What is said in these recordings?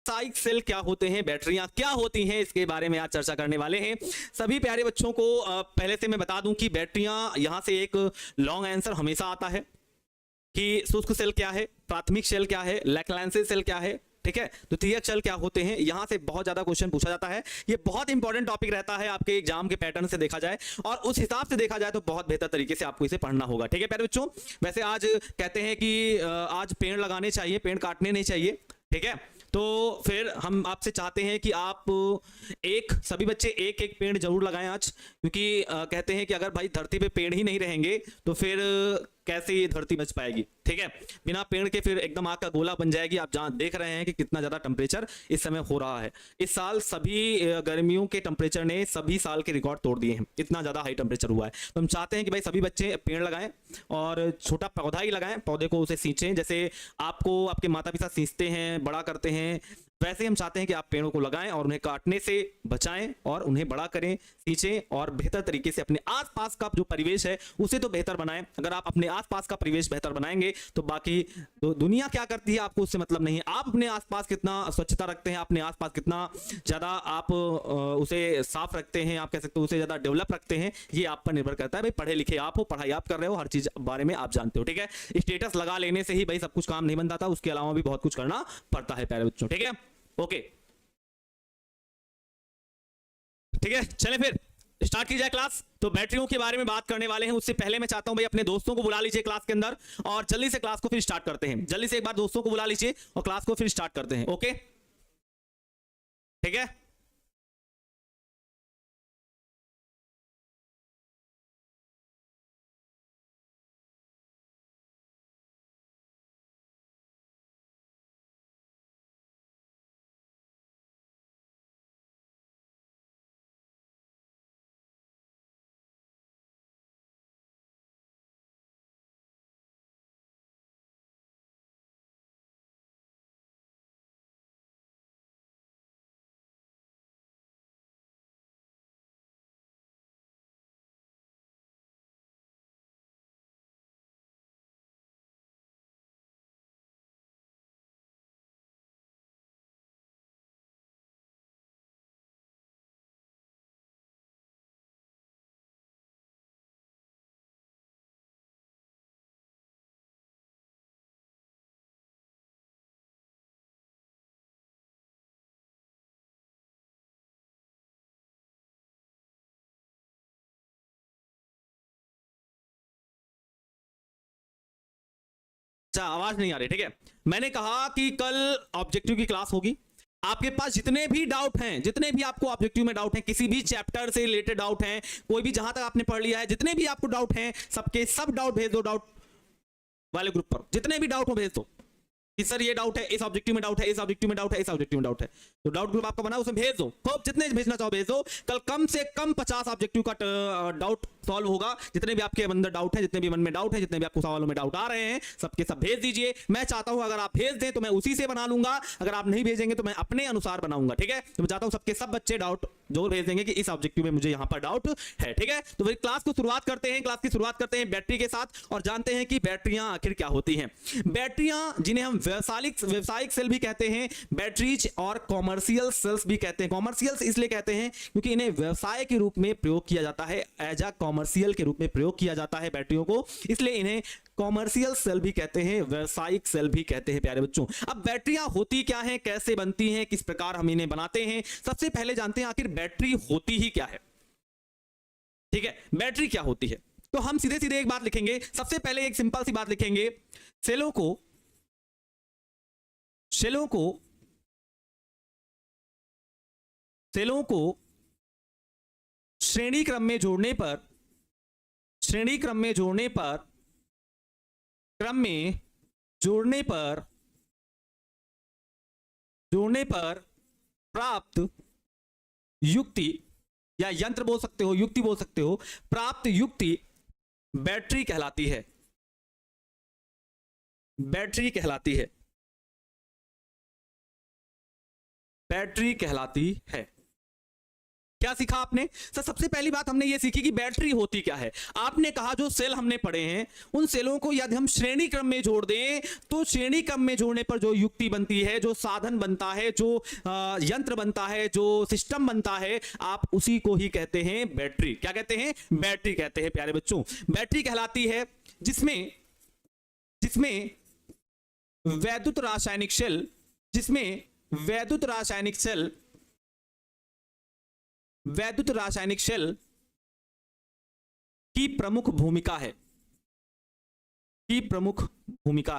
व्यावसायिक सेल क्या होते हैं, बैटरियां क्या होती हैं, इसके बारे में आज चर्चा करने वाले हैं। सभी प्यारे बच्चों को पहले से मैं बता दूं कि बैटरियां, यहां से एक लॉन्ग आंसर हमेशा आता है कि शुष्क सेल क्या है, प्राथमिक सेल क्या है, लैक्लांसी सेल क्या है, ठीक है, द्वितीयक सेल क्या होते हैं। यहां से बहुत ज्यादा क्वेश्चन पूछा जाता है। ये बहुत इंपॉर्टेंट टॉपिक रहता है आपके एग्जाम के पैटर्न से देखा जाए, और उस हिसाब से देखा जाए तो बहुत बेहतर तरीके से आपको इसे पढ़ना होगा, ठीक है प्यारे बच्चों। वैसे आज कहते हैं कि आज पेड़ लगाने चाहिए, पेड़ काटने नहीं चाहिए, ठीक है। तो फिर हम आपसे चाहते हैं कि आप सभी बच्चे एक एक पेड़ जरूर लगाएं आज, क्योंकि कहते हैं कि अगर भाई धरती पे पेड़ ही नहीं रहेंगे तो फिर कैसे ये धरती बच पाएगी, ठीक है। बिना पेड़ के फिर एकदम आग का गोला बन जाएगी। आप जहां देख रहे हैं कि कितना ज्यादा टेम्परेचर इस समय हो रहा है। इस साल सभी गर्मियों के टेम्परेचर ने सभी साल के रिकॉर्ड तोड़ दिए हैं, इतना ज्यादा हाई टेम्परेचर हुआ है। तो हम चाहते हैं कि भाई सभी बच्चे पेड़ लगाएं, और छोटा पौधा ही लगाएं, पौधे को उसे सींचें, जैसे आपको आपके माता पिता सींचते हैं, बड़ा करते हैं, वैसे हम चाहते हैं कि आप पेड़ों को लगाएं और उन्हें काटने से बचाएं और उन्हें बड़ा करें, सींचें, और बेहतर तरीके से अपने आसपास का जो परिवेश है उसे तो बेहतर बनाएं। अगर आप अपने आसपास का परिवेश बेहतर बनाएंगे तो बाकी दुनिया क्या करती है आपको उससे मतलब नहीं है। आप अपने आसपास कितना स्वच्छता रखते हैं, अपने आसपास कितना ज्यादा आप उसे साफ रखते हैं, आप कह सकते हो उसे ज्यादा डेवलप रखते हैं, ये आप पर निर्भर करता है। भाई पढ़े लिखे आप हो, पढ़ाई आप कर रहे हो, हर चीज बारे में आप जानते हो, ठीक है। स्टेटस लगा लेने से ही भाई सब कुछ काम नहीं बनता था, उसके अलावा भी बहुत कुछ करना पड़ता है प्यारे बच्चों, ठीक है। ओके, ठीक है, चलें फिर स्टार्ट की जाए क्लास। तो बैटरियों के बारे में बात करने वाले हैं, उससे पहले मैं चाहता हूं भाई अपने दोस्तों को बुला लीजिए क्लास के अंदर, और जल्दी से क्लास को फिर स्टार्ट करते हैं। जल्दी से एक बार दोस्तों को बुला लीजिए और क्लास को फिर स्टार्ट करते हैं। ओके, ठीक है। अच्छा, आवाज नहीं आ रही, ठीक है। मैंने कहा कि कल ऑब्जेक्टिव की क्लास होगी। आपके पास जितने भी डाउट हैं, जितने भी आपको ऑब्जेक्टिव में डाउट हैं, किसी भी चैप्टर से रिलेटेड डाउट हैं, कोई भी जहां तक आपने पढ़ लिया है, जितने भी आपको डाउट हैं, सबके सब डाउट भेज दो डाउट वाले ग्रुप पर। जितने भी डाउट हो भेज दो कि सर ये डाउट है, इस ऑब्जेक्टिव में डाउट है, इस ऑब्जेक्टिव में डाउट है, इस ऑब्जेक्टिव में डाउट है। तो डाउट ग्रुप आपका बना, उसमें भेज दो, खूब जितने भेजना चाहो भेज दो। कल कम से कम 50 ऑब्जेक्टिव का डाउट सॉल्व होगा। जितने भी आपके अंदर डाउट है, जितने भी मन में डाउट है, जितने भी आपको सवालों में डाउट आ रहे हैं, सबके सब भेज दीजिए। मैं चाहता हूं अगर आप भेज दें तो मैं उसी से बना लूंगा, अगर आप नहीं भेजेंगे तो मैं अपने अनुसार बनाऊंगा, ठीक है। तो मैं चाहता हूं सबके सब बच्चे डाउट जरूर भेज देंगे कि इस ऑब्जेक्टिव में मुझे यहां पर डाउट है, ठीक है। तो फिर क्लास को शुरुआत करते हैं। क्लास की शुरुआत करते हैं बैटरी के साथ, और जानते हैं कि बैटरियां आखिर क्या होती हैं। बैटरियां, जिन्हें हम व्यावसायिक सेल भी कहते हैं, बैटरीज और कॉमर्शियल सेल्स भी कहते हैं। कॉमर्शियल इसलिए कहते हैं क्योंकि इन्हें व्यवसाय के रूप में प्रयोग किया जाता है, एज अ कॉमर्शियल के रूप में प्रयोग किया जाता है बैटरियों को, इसलिए इन्हें कॉमर्शियल सेल भी कहते हैं, व्यावसायिक सेल भी कहते हैं प्यारे बच्चों। अब बैटरियां होती क्या हैं, कैसे बनती हैं, किस प्रकार हम इन्हें बनाते हैं, सबसे पहले जानते हैं आखिर बैटरी होती ही क्या है, ठीक है। बैटरी क्या होती है, तो हम सीधे सीधे एक बात लिखेंगे। सबसे पहले एक सिंपल सी बात लिखेंगे, सेलों को सेलों को सेलों को श्रेणी क्रम में जोड़ने पर श्रेणी क्रम में जोड़ने पर क्रम में जोड़ने पर जोड़ने पर प्राप्त युक्ति, या यंत्र बोल सकते हो, युक्ति बोल सकते हो, प्राप्त युक्ति बैटरी कहलाती है। बैटरी कहलाती है, बैटरी कहलाती है। क्या सीखा आपने? सर सबसे पहली बात हमने ये सीखी कि बैटरी होती क्या है। आपने कहा जो सेल हमने पढ़े हैं उन सेलों को यदि हम श्रेणी क्रम में जोड़ दें तो श्रेणी क्रम में जोड़ने पर जो युक्ति बनती है, जो साधन बनता है, जो यंत्र बनता है, जो सिस्टम बनता है, आप उसी को ही कहते हैं बैटरी। क्या कहते हैं? बैटरी कहते हैं प्यारे बच्चों। बैटरी कहलाती है जिसमें वैद्युत रासायनिक शेल, जिसमें वैद्युत रासायनिक शेल की प्रमुख भूमिका है, की प्रमुख भूमिका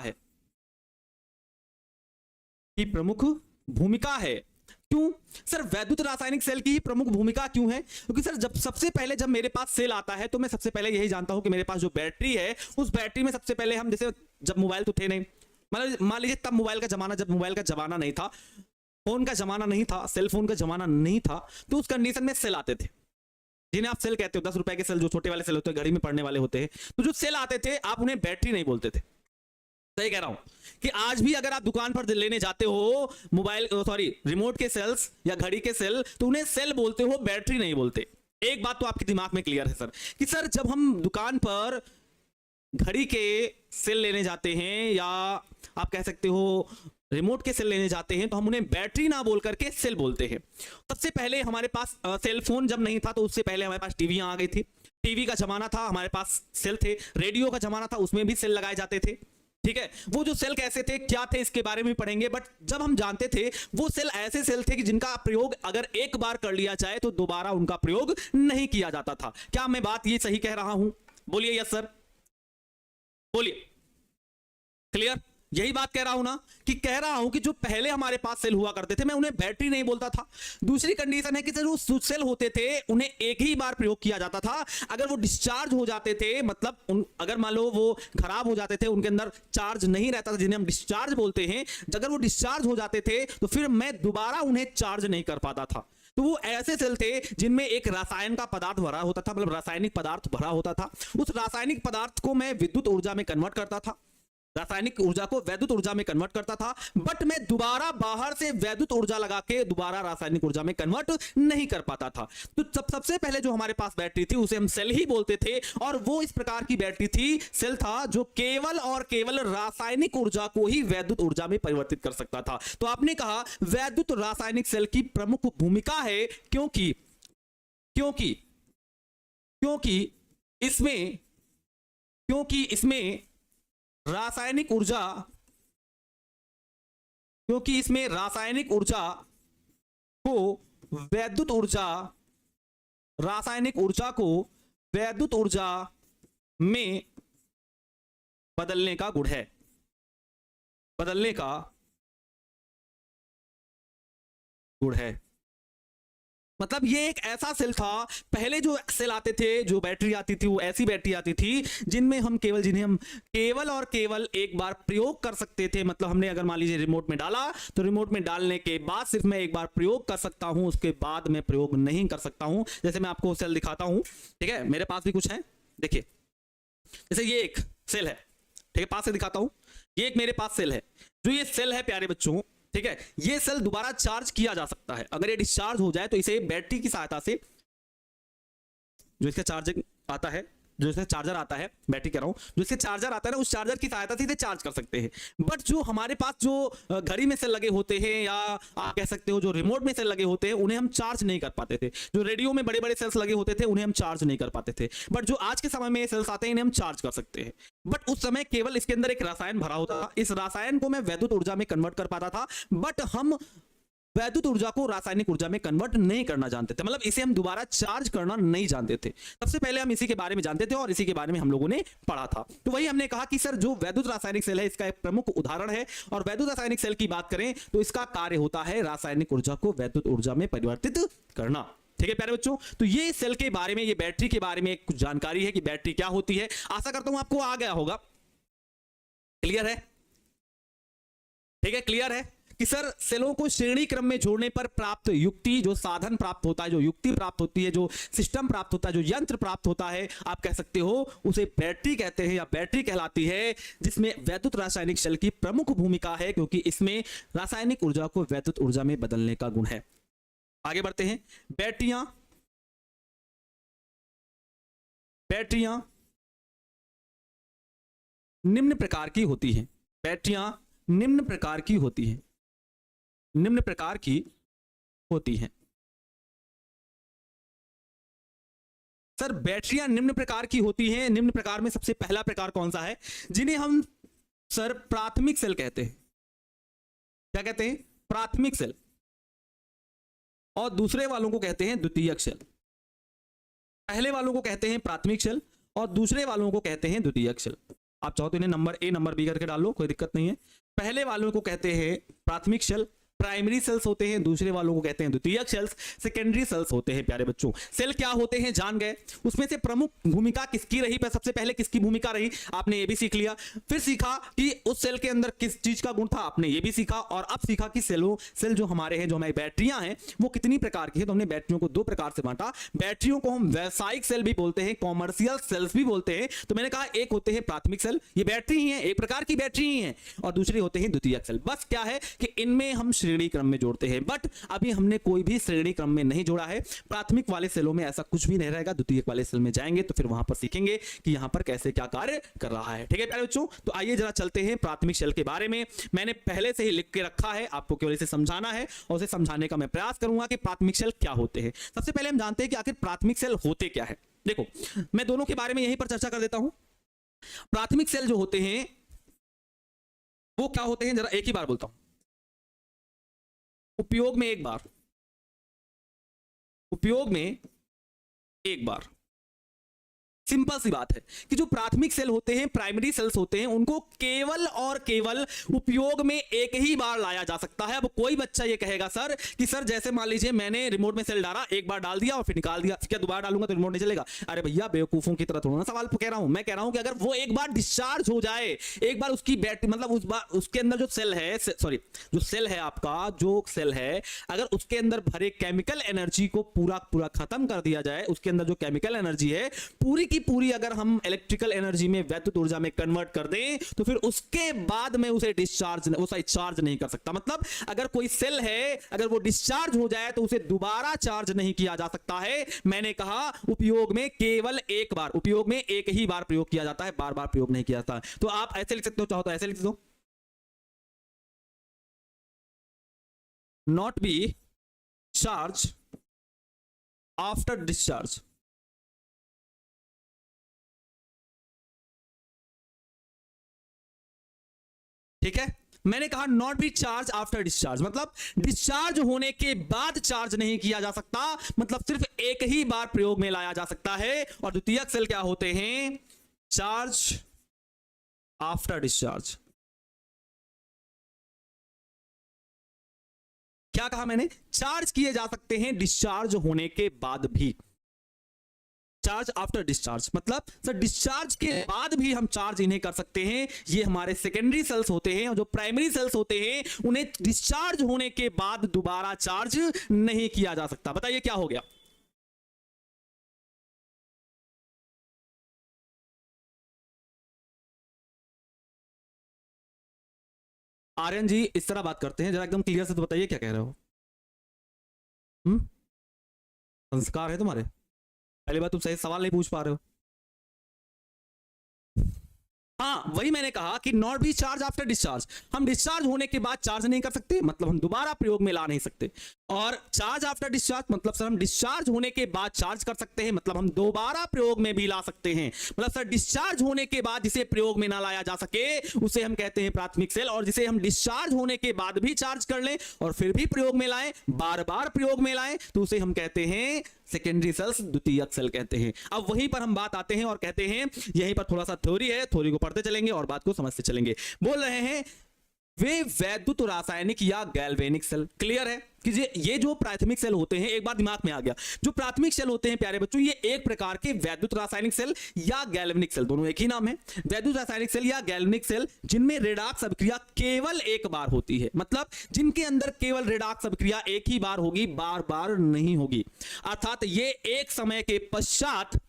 है। क्यों सर वैद्युत रासायनिक सेल की ही प्रमुख भूमिका क्यों है? क्योंकि सर सबसे पहले जब मेरे पास सेल आता है तो मैं सबसे पहले यही जानता हूं कि मेरे पास जो बैटरी है उस बैटरी में सबसे पहले हम, जैसे जब मोबाइल तो थे नहीं, मतलब मान लीजिए तब मोबाइल का जमाना नहीं था, फोन का जमाना नहीं था, सेल फोन का जमाना नहीं था, तो उस कंडीशन में सेल आते थे जिन्हें आप सेल कहते हो, 10 रुपए के सेल, जो छोटे वाले सेल होते हैं, घड़ी में पड़ने वाले होते हैं। तो जो सेल आते थे आप उन्हें बैटरी नहीं बोलते थे। सही कह रहा हूं कि आज भी अगर आप दुकान पर लेने जाते हो रिमोट के सेल्स या घड़ी के सेल, तो उन्हें सेल बोलते हो, बैटरी नहीं बोलते। एक बात तो आपके दिमाग में क्लियर है सर कि सर जब हम दुकान पर घड़ी के सेल लेने जाते हैं या आप कह सकते हो रिमोट के सेल लेने जाते हैं तो हम उन्हें बैटरी ना बोल करके सेल बोलते हैं। सबसे पहले हमारे पास सेल फोन जब नहीं था तो उससे पहले हमारे पास टीवी आ गई थी, टीवी का जमाना था, हमारे पास सेल थे, रेडियो का जमाना था, उसमें भी सेल लगाए जाते थे। ठीक है, वो जो सेल कैसे थे, क्या थे, इसके बारे में पढ़ेंगे। बट जब हम जानते थे वो सेल ऐसे सेल थे कि जिनका प्रयोग अगर एक बार कर लिया जाए तो दोबारा उनका प्रयोग नहीं किया जाता था। क्या मैं बात ये सही कह रहा हूं? बोलिए यस सर, बोलिए। क्लियर? यही बात कह रहा हूं ना, कि कह रहा हूं कि जो पहले हमारे पास सेल हुआ करते थे मैं उन्हें बैटरी नहीं बोलता था। दूसरी कंडीशन है कि जो सेल होते थे उन्हें एक ही बार प्रयोग किया जाता था। अगर वो डिस्चार्ज हो जाते थे, मतलब अगर मान लो वो खराब हो जाते थे, उनके अंदर चार्ज नहीं रहता था, जिन्हें हम डिस्चार्ज बोलते हैं, अगर वो डिस्चार्ज हो जाते थे तो फिर मैं दोबारा उन्हें चार्ज नहीं कर पाता था। तो वो ऐसे सेल थे जिनमें एक रसायन का पदार्थ भरा होता था, मतलब रासायनिक पदार्थ भरा होता था। उस रासायनिक पदार्थ को मैं विद्युत ऊर्जा में कन्वर्ट करता था, रासायनिक ऊर्जा को वैद्युत ऊर्जा में कन्वर्ट करता था, बट मैं दोबारा बाहर से वैद्युत ऊर्जा लगा के दोबारा रासायनिक ऊर्जा में कन्वर्ट नहीं कर पाता था। तो सबसे पहले जो हमारे पास बैटरी थी उसे हम सेल ही बोलते थे, और वो इस प्रकार की बैटरी थी, सेल था, जो केवल और केवल रासायनिक ऊर्जा को ही वैद्युत ऊर्जा में परिवर्तित कर सकता था। तो आपने कहा वैद्युत रासायनिक सेल की प्रमुख भूमिका है, क्योंकि इसमें रासायनिक ऊर्जा को वैद्युत ऊर्जा में बदलने का गुण है, मतलब ये एक ऐसा सेल था। पहले जो सेल आते थे, जो बैटरी आती थी, वो ऐसी बैटरी आती थी जिन्हें हम केवल और केवल एक बार प्रयोग कर सकते थे। मतलब हमने अगर मान लीजिए रिमोट में डाला तो रिमोट में डालने के बाद सिर्फ मैं एक बार प्रयोग कर सकता हूं, उसके बाद मैं प्रयोग नहीं कर सकता हूं। जैसे मैं आपको सेल दिखाता हूं, ठीक है, मेरे पास भी कुछ है, देखिए, जैसे ये एक सेल है, ठीक है, पास से दिखाता हूं, ये एक मेरे पास सेल है। जो ये सेल है प्यारे बच्चों, ठीक है, ये सेल दोबारा चार्ज किया जा सकता है। अगर ये डिस्चार्ज हो जाए तो इसे बैटरी की सहायता से, जो इसका चार्जिंग आता है, जो इसका चार्जर आता है, बैटरी कह रहा हूं, जो इसके चार्जर आता है ना, उस चार्जर की सहायता से इसे चार्ज कर सकते हैं। बट जो हमारे पास जो घड़ी में सेल लगे होते हैं, या आप कह सकते हो जो रिमोट में सेल लगे होते हैं, उन्हें हम चार्ज नहीं कर पाते थे। जो रेडियो में बड़े बड़े सेल्स लगे होते थे उन्हें हम चार्ज नहीं कर पाते थे। बट जो आज के समय में सेल्स आते हैं इन्हें हम चार्ज कर सकते हैं। बट उस समय केवल इसके अंदर एक रसायन भरा होता था, इस रसायन को मैं वैद्युत ऊर्जा में कन्वर्ट कर पाता था, बट हम वैद्युत ऊर्जा को रासायनिक ऊर्जा में कन्वर्ट नहीं करना जानते थे, मतलब इसे हम दोबारा चार्ज करना नहीं जानते थे। सबसे पहले हम इसी के बारे में जानते थे और इसी के बारे में हम लोगों ने पढ़ा था। तो वही हमने कहा कि सर जो वैद्युत रासायनिक सेल है इसका एक प्रमुख उदाहरण है, और वैद्युत रासायनिक सेल की बात करें तो इसका कार्य होता है रासायनिक ऊर्जा को वैद्युत ऊर्जा में परिवर्तित करना। ठीक है प्यारे बच्चों, तो ये सेल के बारे में, ये बैटरी के बारे में कुछ जानकारी है कि बैटरी क्या होती है। आशा करता हूं आपको आ गया होगा। क्लियर है? ठीक है, क्लियर है कि सर सेलों को श्रेणी क्रम में जोड़ने पर प्राप्त युक्ति, जो साधन प्राप्त होता है, जो युक्ति प्राप्त होती है, जो सिस्टम प्राप्त होता है, जो यंत्र प्राप्त होता है, आप कह सकते हो उसे बैटरी कहते हैं या बैटरी कहलाती है, जिसमें वैद्युत रासायनिक सेल की प्रमुख भूमिका है, क्योंकि इसमें रासायनिक ऊर्जा को वैद्युत ऊर्जा में बदलने का गुण है। आगे बढ़ते हैं। बैटरियां बैटरियां निम्न प्रकार की होती हैं। बैटरियां निम्न प्रकार की होती हैं, निम्न प्रकार की होती हैं। सर बैटरियां निम्न प्रकार की होती हैं, निम्न प्रकार में सबसे पहला प्रकार कौन सा है? जिन्हें हम सर प्राथमिक सेल कहते हैं। क्या कहते हैं? प्राथमिक सेल। और दूसरे वालों को कहते हैं द्वितीयक सेल। पहले वालों को कहते हैं प्राथमिक सेल और दूसरे वालों को कहते हैं द्वितीयक सेल। आप चाहो तो इन्हें नंबर ए नंबर बी करके डाल लो, कोई दिक्कत नहीं है। पहले वालों को कहते हैं प्राथमिक सेल, प्राइमरी सेल्स होते हैं, दूसरे वालों को कहते हैं द्वितीयक सेल्स, सेकेंडरी सेल्स होते हैं। प्यारे बच्चों सेल क्या होते हैं जान गए। उसमें से प्रमुख भूमिका किसकी रही? सबसे पहले किसकी भूमिका रही आपने ये भी सीख लिया। फिर सीखा कि उस सेल के अंदर किस चीज का गुण था, आपने ये भी सीखा। और अब सीखा कि सेल जो हमारे हैं, जो हमारी बैटरियां हैं, वो कितनी प्रकार की है। तो हमने बैटरियों को दो प्रकार से बांटा। बैटरियों को हम व्यावसायिक सेल भी बोलते हैं, कॉमर्शियल सेल्स भी बोलते हैं। तो मैंने कहा एक होते हैं प्राथमिक सेल, ये बैटरी ही है, एक प्रकार की बैटरी ही है, और दूसरे होते हैं द्वितीयक सेल। बस क्या है कि इनमें हम श्रेणी क्रम में जोड़ते हैं, बट अभी हमने कोई भी श्रेणी क्रम में नहीं जोड़ा है। प्राथमिक वाले सेलों में ऐसा कुछ भी नहीं रहेगा, द्वितीयक वाले सेल में जाएंगे तो फिर वहां पर सीखेंगे कि यहां पर कैसे क्या कार्य कर रहा है। ठीक है प्यारे बच्चों, तो आइए जरा चलते हैं प्राथमिक सेल के बारे में। मैंने पहले से ही लिख के रखा है, आपको केवल इसे समझाना है और उसे समझाने का मैं प्रयास करूंगा कि प्राथमिक सेल क्या होते हैं। सबसे पहले हम जानते हैं कि आखिर प्राथमिक सेल होते क्या है। देखो मैं दोनों के बारे में यहीं पर चर्चा कर देता हूं। प्राथमिक सेल जो होते हैं वो क्या होते हैं, जरा एक ही बार बोलता हूं। उपयोग में एक बार, उपयोग में एक बार। सिंपल सी बात है कि जो प्राथमिक सेल होते हैं, प्राइमरी सेल्स होते हैं, उनको केवल और केवल उपयोग में एक ही बार लाया जा सकता है। अब कोई बच्चा ये कहेगा सर कि सर जैसे मान लीजिए मैंने रिमोट में सेल डाला, एक बार डाल दिया और फिर निकाल दिया, क्या दोबारा डालूंगा तो रिमोट नहीं चलेगा? अरे भैया बेवकूफों की तरह थोड़ा ना सवाल कह रहा हूं। मैं कह रहा हूं कि अगर वो एक बार डिस्चार्ज हो जाए, एक बार उसकी बैटरी मतलब उस बार उसके अंदर जो सेल है, सॉरी जो सेल है आपका, जो सेल है, अगर उसके अंदर भरे केमिकल एनर्जी को पूरा पूरा खत्म कर दिया जाए, उसके अंदर जो केमिकल एनर्जी है पूरी की पूरी अगर हम इलेक्ट्रिकल एनर्जी में, वैद्युत ऊर्जा में कन्वर्ट कर दें, तो फिर उसके बाद में उसे चार्ज नहीं कर सकता। मतलब अगर कोई सेल है, अगर वो डिस्चार्ज हो जाए तो उसे दोबारा चार्ज नहीं किया जा सकता है। मैंने कहा उपयोग में केवल एक बार, उपयोग में एक ही बार प्रयोग किया जाता है, बार बार प्रयोग नहीं किया जाता। तो आप ऐसे लिख सकते हो, चाहो तो ऐसे लिख दो, not be charge after discharge. ठीक है, मैंने कहा not be charge after discharge, मतलब डिस्चार्ज होने के बाद चार्ज नहीं किया जा सकता, मतलब सिर्फ एक ही बार प्रयोग में लाया जा सकता है। और द्वितीयक सेल क्या होते हैं? Charge after discharge. क्या कहा मैंने? चार्ज किए जा सकते हैं डिस्चार्ज होने के बाद भी। चार्ज आफ्टर डिस्चार्ज मतलब सर डिस्चार्ज के बाद भी हम चार्ज इन्हें कर सकते हैं। ये हमारे सेकेंडरी सेल्स होते हैं, और जो प्राइमरी सेल्स होते हैं उन्हें डिस्चार्ज होने के बाद दोबारा चार्ज नहीं किया जा सकता। बताइए क्या हो गया? आर्यन जी इस तरह बात करते हैं, जरा एकदम क्लियर से तो बताइए क्या कह रहे हो। संस्कार है तुम्हारे? पहली बात, तुम सही सवाल नहीं पूछ पा रहे हो। हाँ वही मैंने कहा कि not be charge after discharge, हम डिस्चार्ज होने के बाद चार्ज नहीं कर सकते, मतलब हम दोबारा प्रयोग में ला नहीं सकते। और चार्ज आफ्टर डिस्चार्ज मतलब सर हम डिस्चार्ज होने के बाद चार्ज कर सकते हैं, मतलब हम दोबारा प्रयोग में भी ला सकते हैं। मतलब सर डिस्चार्ज होने के बाद जिसे प्रयोग में ना लाया जा सके उसे हम कहते हैं प्राथमिक सेल, और जिसे हम डिस्चार्ज होने के बाद भी चार्ज कर लें और फिर भी प्रयोग में लाएं, बार बार प्रयोग में लाएं, तो उसे हम कहते हैं सेकेंडरी सेल्स, द्वितीयक सेल कहते हैं। अब वहीं पर हम बात आते हैं और कहते हैं, यहीं पर थोड़ा सा थ्योरी है, थ्योरी को पढ़ते चलेंगे और बात को समझते चलेंगे। बोल रहे हैं वे वैद्युत रासायनिक या गैल्वेनिक सेल। क्लियर है कि ये जो प्राथमिक सेल होते हैं, एक बार दिमाग में आ गया, जो प्राथमिक सेल होते हैं प्यारे बच्चों, ये एक प्रकार के वैद्युत रासायनिक सेल या गैल्वेनिक सेल, दोनों एक ही नाम है, वैद्युत रासायनिक सेल या गैल्वेनिक सेल, जिनमें रेडॉक्स अभिक्रिया केवल एक बार होती है। मतलब जिनके अंदर केवल रेडॉक्स अभिक्रिया एक ही बार होगी, बार बार नहीं होगी। अर्थात ये एक समय के पश्चात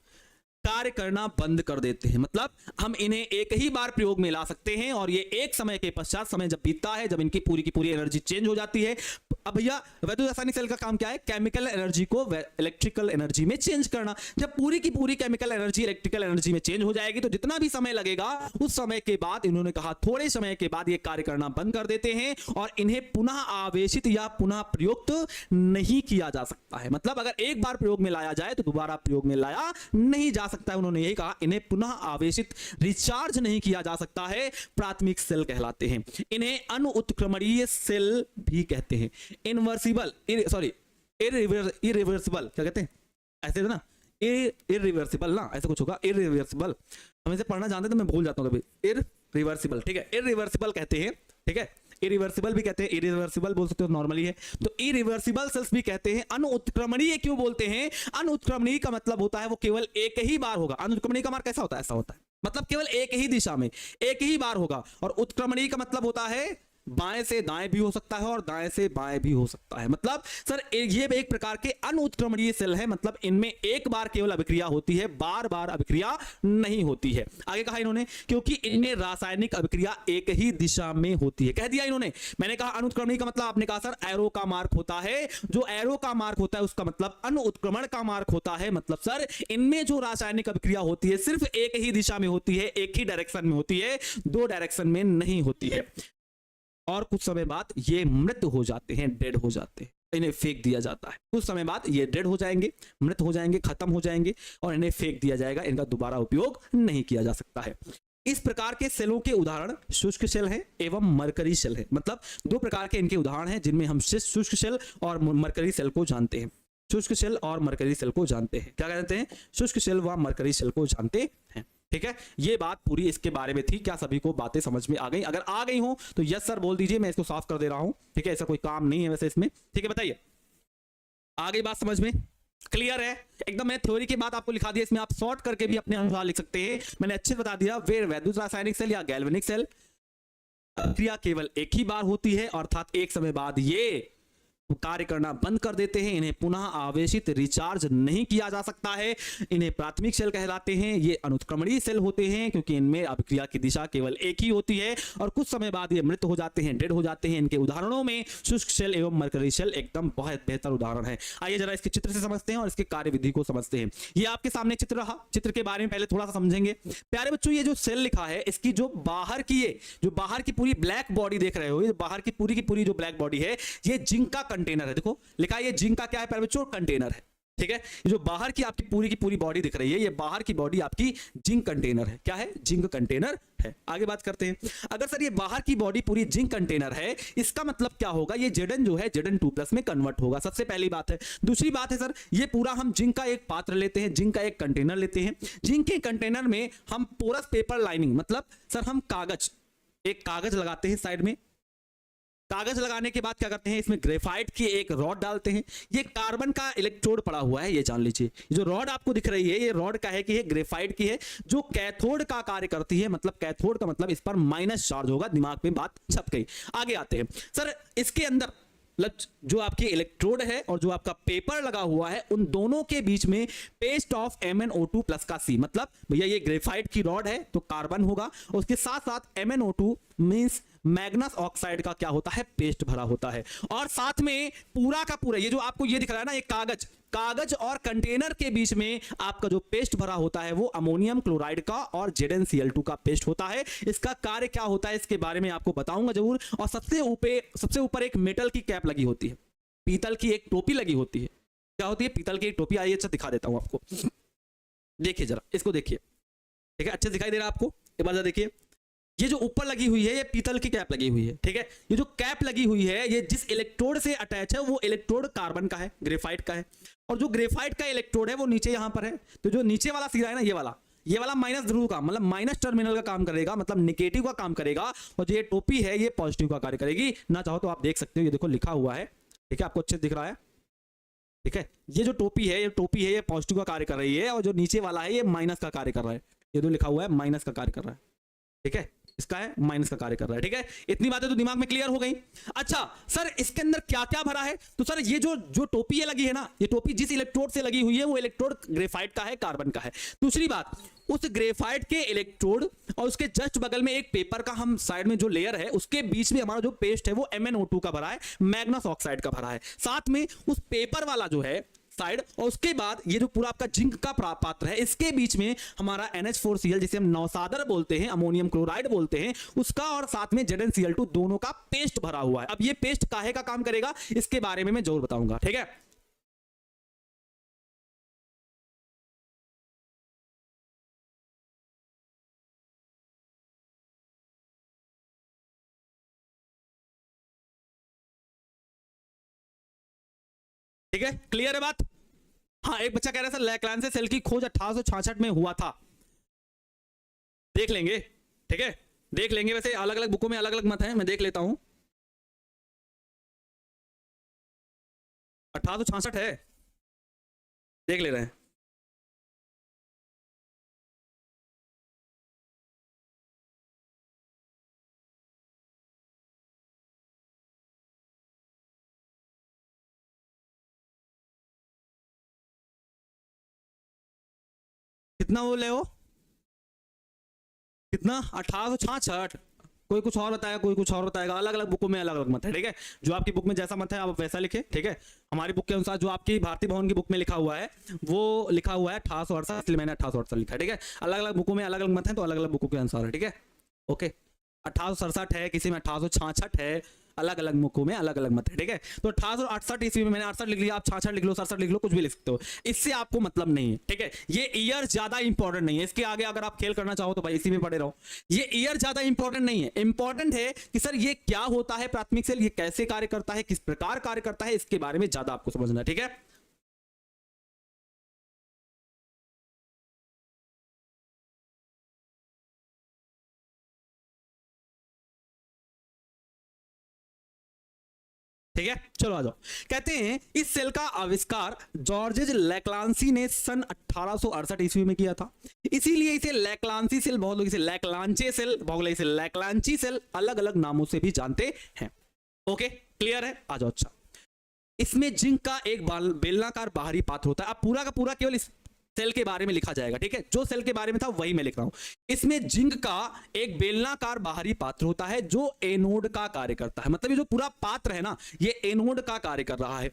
कार्य करना बंद कर देते हैं। मतलब हम इन्हें एक ही बार प्रयोग में ला सकते हैं और ये एक समय के पश्चात, समय जब बीतता है, जब इनकी पूरी की पूरी एनर्जी चेंज हो जाती है। अब भैया वैद्युत रासायनिक सेल का काम क्या है? केमिकल एनर्जी को इलेक्ट्रिकल एनर्जी में चेंज करना। जब पूरी की पूरी केमिकल एनर्जी इलेक्ट्रिकल एनर्जी में चेंज हो जाएगी तो जितना भी समय लगेगा उस समय के बाद, इन्होंने कहा थोड़े समय के बाद ये कार्य करना बंद कर देते हैं और इन्हें पुनः आवेशित या पुनः प्रयुक्त नहीं किया जा सकता है। मतलब अगर एक बार प्रयोग में लाया जाए तो दोबारा प्रयोग में लाया नहीं जा सकता है। उन्होंने यही कहा, इन्हें पुनः आवेशित, रिचार्ज नहीं किया जा सकता है। प्राथमिक सेल कहलाते हैं। इन्हें अनुत्क्रमणीय सेल भी कहते हैं। इनवर्सिबल, सॉरी इरिवर्सिबल, क्या कहते हैं ऐसे ना, इरिवर्सिबल ना, ऐसे कुछ होगा, इरिवर्सिबल। हम इसे पढ़ना जानते तो मैं भूल जाता हूं कभी। इरिवर्सिबल, ठीक है, इरिवर्सिबल कहते हैं, ठीक है। इरिवर्सिबल भी कहते हैं, इरिवर्सिबल बोल सकते हो, नॉर्मली है तो इरिवर्सिबल सेल्स भी कहते हैं। अनुत्क्रमणीय क्यों बोलते हैं? अनुत्क्रमणीय का मतलब होता है वो केवल एक ही बार होगा। अनुत्क्रमणीय का मार्ग कैसा होता है? ऐसा होता है, मतलब केवल एक ही दिशा में एक ही बार होगा। और उत्क्रमणीय का मतलब होता है बाएं से दाएं भी हो सकता है और दाएं से बाएं भी हो सकता है। मतलब सर ये एक प्रकार के अनुत्क्रमणीय सेल है। मतलब इनमें एक बार केवल अभिक्रिया होती है, बार बार अभिक्रिया नहीं होती है। आगे कहा इन्होंने, क्योंकि इनमें रासायनिक अभिक्रिया एक ही दिशा में होती है। कह दिया इन्होंने। मैंने कहा अनुत्क्रमणीय का मतलब, आपने कहा सर एरो का मार्क होता है। जो एरो का मार्क होता है उसका मतलब अनुत्क्रमण का मार्क होता है। मतलब सर इनमें जो रासायनिक अभिक्रिया होती है सिर्फ एक ही दिशा में होती है, एक ही डायरेक्शन में होती है, दो डायरेक्शन में नहीं होती है। और कुछ समय बाद ये मृत हो जाते हैं, डेड हो जाते हैं, इन्हें फेंक दिया जाता है। कुछ समय बाद ये डेड हो जाएंगे, मृत हो जाएंगे, खत्म हो जाएंगे और इन्हें फेंक दिया जाएगा। इनका दोबारा उपयोग नहीं किया जा सकता है। इस प्रकार के सेलों के उदाहरण शुष्क सेल है एवं मरकरी सेल है। मतलब दो प्रकार के इनके उदाहरण हैं जिनमें हम शुष्क सेल और मरकरी सेल को जानते हैं। शुष्क सेल और मरकरी सेल को जानते हैं। क्या कहते हैं? शुष्क सेल व मरकरी सेल को जानते हैं। ठीक है, ये बात पूरी इसके बारे में थी। क्या सभी को बातें समझ में आ गई? अगर आ गई हो तो यस सर बोल दीजिए, मैं इसको साफ कर दे रहा हूं। ठीक है, ऐसा कोई काम नहीं है वैसे इसमें। ठीक है, बताइए आ गई बात समझ में? क्लियर है एकदम? मैंने थ्योरी की बात आपको लिखा दिया, इसमें आप शॉर्ट करके भी अपने अनुसार लिख सकते हैं। मैंने अच्छे बता दिया। वे वैद्युत रासायनिक सेल या गैल्वेनिक सेल क्रिया केवल एक ही बार होती है, अर्थात एक समय बाद ये कार्य करना बंद कर देते हैं। इन्हें पुनः आवेशित, रिचार्ज नहीं किया जा सकता है। इन्हें प्राथमिक सेल कहलाते हैं। ये अनुत्क्रमणीय सेल होते हैं क्योंकि इनमें अभिक्रिया की दिशा केवल एक ही होती है और कुछ समय बाद ये मृत हो जाते हैं, डेड हो जाते हैं। इनके उदाहरणों में शुष्क सेल एवं मरकरी सेल एकदम बहुत बेहतर उदाहरण है। आइए जरा इसके चित्र से समझते हैं और इसके कार्यविधि को समझते हैं। ये आपके सामने चित्र रहा। चित्र के बारे में पहले थोड़ा सा समझेंगे। प्यारे बच्चों, ये जो सेल लिखा है इसकी जो बाहर की पूरी ब्लैक बॉडी देख रहे हो, ये बाहर की पूरी जो ब्लैक बॉडी है ये जिंक का कंटेनर है। देखो लिखा है, ये जिंक का क्या है प्यारे बच्चों? कंटेनर है। ठीक है, ये जो बाहर की आपकी पूरी बॉडी दिख रही है, ये बाहर की बॉडी आपकी जिंक कंटेनर है। क्या है? जिंक कंटेनर है। आगे बात करते हैं। अगर सर ये बाहर की बॉडी पूरी जिंक कंटेनर है, इसका मतलब क्या होगा? ये Zn जो है Zn2+ में कन्वर्ट होगा। सबसे पहली बात है। दूसरी बात है सर, ये पूरा हम जिंक का एक पात्र लेते हैं, जिंक का एक कंटेनर लेते हैं। जिंक के कंटेनर में हम पोरस पेपर लाइनिंग, मतलब सर हम एक कागज लगाते हैं साइड में। कागज लगाने के बाद क्या करते हैं? इसमें ग्रेफाइट की एक रॉड डालते हैं। ये कार्बन का इलेक्ट्रोड पड़ा हुआ है, ये जान लीजिए। जो रॉड आपको दिख रही है ये रॉड का है कि ये ग्रेफाइट की है, जो कैथोड का कार्य करती है। मतलब कैथोड का मतलब इस पर माइनस चार्ज होगा। दिमाग में बात छप गई। आगे आते हैं सर, इसके अंदर जो आपकी इलेक्ट्रोड है और जो आपका पेपर लगा हुआ है, उन दोनों के बीच में पेस्ट ऑफ MnO2+ का C। मतलब भैया ये ग्रेफाइट की रॉड है तो कार्बन होगा, उसके साथ साथ MnO2 मींस मैग्नस ऑक्साइड का क्या होता है? पेस्ट भरा होता है। और साथ में पूरा का पूरा ये जो आपको ये दिख रहा है ना, ये कागज और कंटेनर के बीच में आपका जो पेस्ट भरा होता है वो अमोनियम क्लोराइड का और ZnCl2 का पेस्ट होता है। इसका कार्य क्या होता है इसके बारे में आपको बताऊंगा जरूर। और सबसे ऊपर एक मेटल की कैप लगी होती है, पीतल की एक टोपी लगी होती है। क्या होती है? पीतल की एक टोपी। आइए अच्छा दिखा देता हूं आपको, देखिए जरा, इसको देखिए। ठीक है, अच्छे दिखाई दे रहा है आपको? एक बार जरा देखिए, ये जो ऊपर लगी हुई है ये पीतल की कैप लगी हुई है। ठीक है, ये जो कैप लगी हुई है ये जिस इलेक्ट्रोड से अटैच है वो इलेक्ट्रोड कार्बन का है, ग्रेफाइट का है। और जो ग्रेफाइट का इलेक्ट्रोड है वो नीचे यहां पर है। तो जो नीचे वाला सिरा है ना, ये वाला माइनस ध्रुव का, मतलब माइनस टर्मिनल का काम करेगा, मतलब नेगेटिव का काम करेगा। और जो ये टोपी है ये पॉजिटिव का कार्य करेगी। ना चाहो तो आप देख सकते हो, ये देखो लिखा हुआ है। ठीक है, आपको अच्छे दिख रहा है? ठीक है, ये जो टोपी है ये पॉजिटिव का कार्य कर रही है और जो नीचे वाला है ये माइनस का कार्य कर रहा है। ये जो लिखा हुआ है माइनस का कार्य कर रहा है। ठीक है, इसका है माइनस का कार्य कर रहा है। ठीक है, इतनी बातें तो दिमाग में क्लियर हो गई। अच्छा सर इसके अंदर क्या क्या भरा है, तो सर ये जो टोपी ये लगी है ना, ये टोपी जिस इलेक्ट्रोड से लगी हुई है वो इलेक्ट्रोड ग्रेफाइट का है, कार्बन का है। दूसरी बात, उस ग्रेफाइट के इलेक्ट्रोड और उसके जस्ट बगल में एक पेपर का हम साइड में जो लेयर है उसके बीच में हमारा जो पेस्ट है वो MnO2 का भरा है, मैग्नस ऑक्साइड का भरा है। साथ में उस पेपर वाला जो है साइड, और उसके बाद ये जो पूरा आपका जिंक का पात्र है इसके बीच में हमारा NH4Cl जिसे हम नौसादर बोलते हैं, अमोनियम क्लोराइड बोलते हैं, उसका और साथ में ZnCl2 दोनों का पेस्ट भरा हुआ है। अब ये पेस्ट काहे का काम करेगा इसके बारे में मैं जरूर बताऊंगा। ठीक है, ठीक है, क्लियर है बात। हाँ, एक बच्चा कह रहा है सर लैक्लांसे सेल की खोज 1866 में हुआ था, देख लेंगे। ठीक है, देख लेंगे, वैसे अलग अलग बुकों में अलग अलग मत है, मैं देख लेता हूं। 1866 है, देख ले रहे हैं। कितना वो ले हो, कितना 1866, कोई कुछ और बताएगा, कोई कुछ और बताएगा, अलग अलग बुकों में अलग अलग मत है। ठीक है, जो आपकी बुक में जैसा मत है आप वैसा लिखे। ठीक है, हमारी बुक के अनुसार जो आपकी भारतीय भवन की बुक में लिखा हुआ है वो लिखा हुआ है 1868, इसलिए मैंने 1868 लिखा है। ठीक है, अलग अलग बुकों में अलग अलग मत है तो अलग अलग बुकों के अनुसार है। ठीक है, ओके, 1867 है, किसी में 1866 है, अलग अलग मुखों में अलग अलग मत है। ठीक है, तो 1868 ईस्वी में मैंने 68 लिख लिया, आप 66 लिख लो, 67 लिख लो, कुछ भी लिख सकते हो, इससे आपको मतलब नहीं है। ठीक है, ये ईयर ज्यादा इंपॉर्टेंट नहीं है, इसके आगे अगर आप खेल करना चाहो तो भाई इसी में पड़े रहो। ये ईयर ज्यादा इंपॉर्टेंट नहीं है, इंपॉर्टेंट है कि सर ये क्या होता है प्राथमिक सेल, ये कैसे कार्य करता है, किस प्रकार कार्य करता है, इसके बारे में ज्यादा आपको समझना है। ठीक है, ठीक है, चलो आ जाओ। कहते हैं इस सेल का आविष्कार जॉर्जेज लैक्लांसी ने सन 1868 ईस्वी में किया था, इसीलिए इसे लैक्लांसी सेल, बहुत लोग इसे लैक्लांचे सेल, बहुत लोग इसे लैक्लांची सेल अलग अलग नामों से भी जानते हैं। ओके, क्लियर है, आ जाओ। अच्छा, इसमें जिंक का एक बेलनाकार बाहरी पात्र होता है। अब पूरा का पूरा केवल इस सेल के बारे में लिखा जाएगा। ठीक है, जो सेल के बारे में था वही मैं लिख रहा हूं। इसमें जिंक का एक बेलनाकार बाहरी पात्र होता है जो एनोड का कार्य करता है, मतलब ये जो पूरा पात्र है ना ये एनोड का कार्य कर रहा है।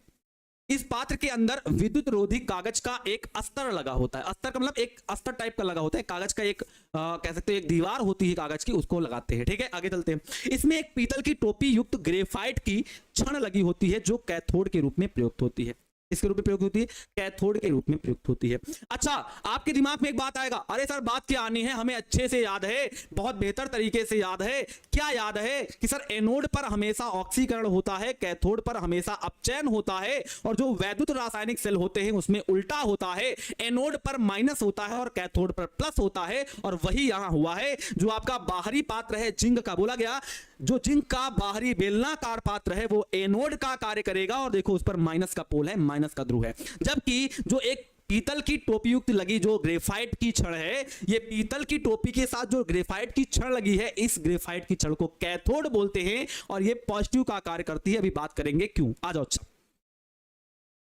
इस पात्र के अंदर विद्युत रोधी कागज का एक अस्तर लगा होता है, अस्तर का मतलब एक अस्तर टाइप का लगा होता है, कागज का एक कह सकते हैं एक दीवार होती है कागज की, उसको लगाते हैं। ठीक है, आगे चलते हैं। इसमें एक पीतल की टोपी युक्त ग्रेफाइट की छड़ लगी होती है जो कैथोड के रूप में प्रयुक्त होती है। इसके रूप में प्रयुक्त होती है, कैथोड के रूप में प्रयुक्त होती है। अच्छा, आपके दिमाग में एक बात आएगा, अरे सर बात क्या आनी है, हमें अच्छे से याद है, बहुत बेहतर तरीके से याद है। क्या याद है कि सर एनोड पर हमेशा ऑक्सीकरण होता है, कैथोड पर हमेशा अपचयन होता है, और जो वैद्युत रासायनिक सेल होते हैं उसमें उल्टा होता है, एनोड पर माइनस होता है और कैथोड पर प्लस होता है। और वही यहां हुआ है। जो आपका बाहरी पात्र है जिंक का, बोला गया जो जिंक का बाहरी बेलनाकार पात्र है वो एनोड का कार्य करेगा, और देखो उस पर माइनस का पोल है, माइनस का ध्रुव है। जबकि जो एक पीतल की टोपी युक्त लगी जो ग्रेफाइट की छड़ है, ये पीतल की टोपी के साथ जो ग्रेफाइट की छड़ लगी है, इस ग्रेफाइट की छड़ को कैथोड बोलते हैं, और ये पॉजिटिव का कार्य करती है। अभी बात करेंगे क्यों, आ जाओ। अच्छा,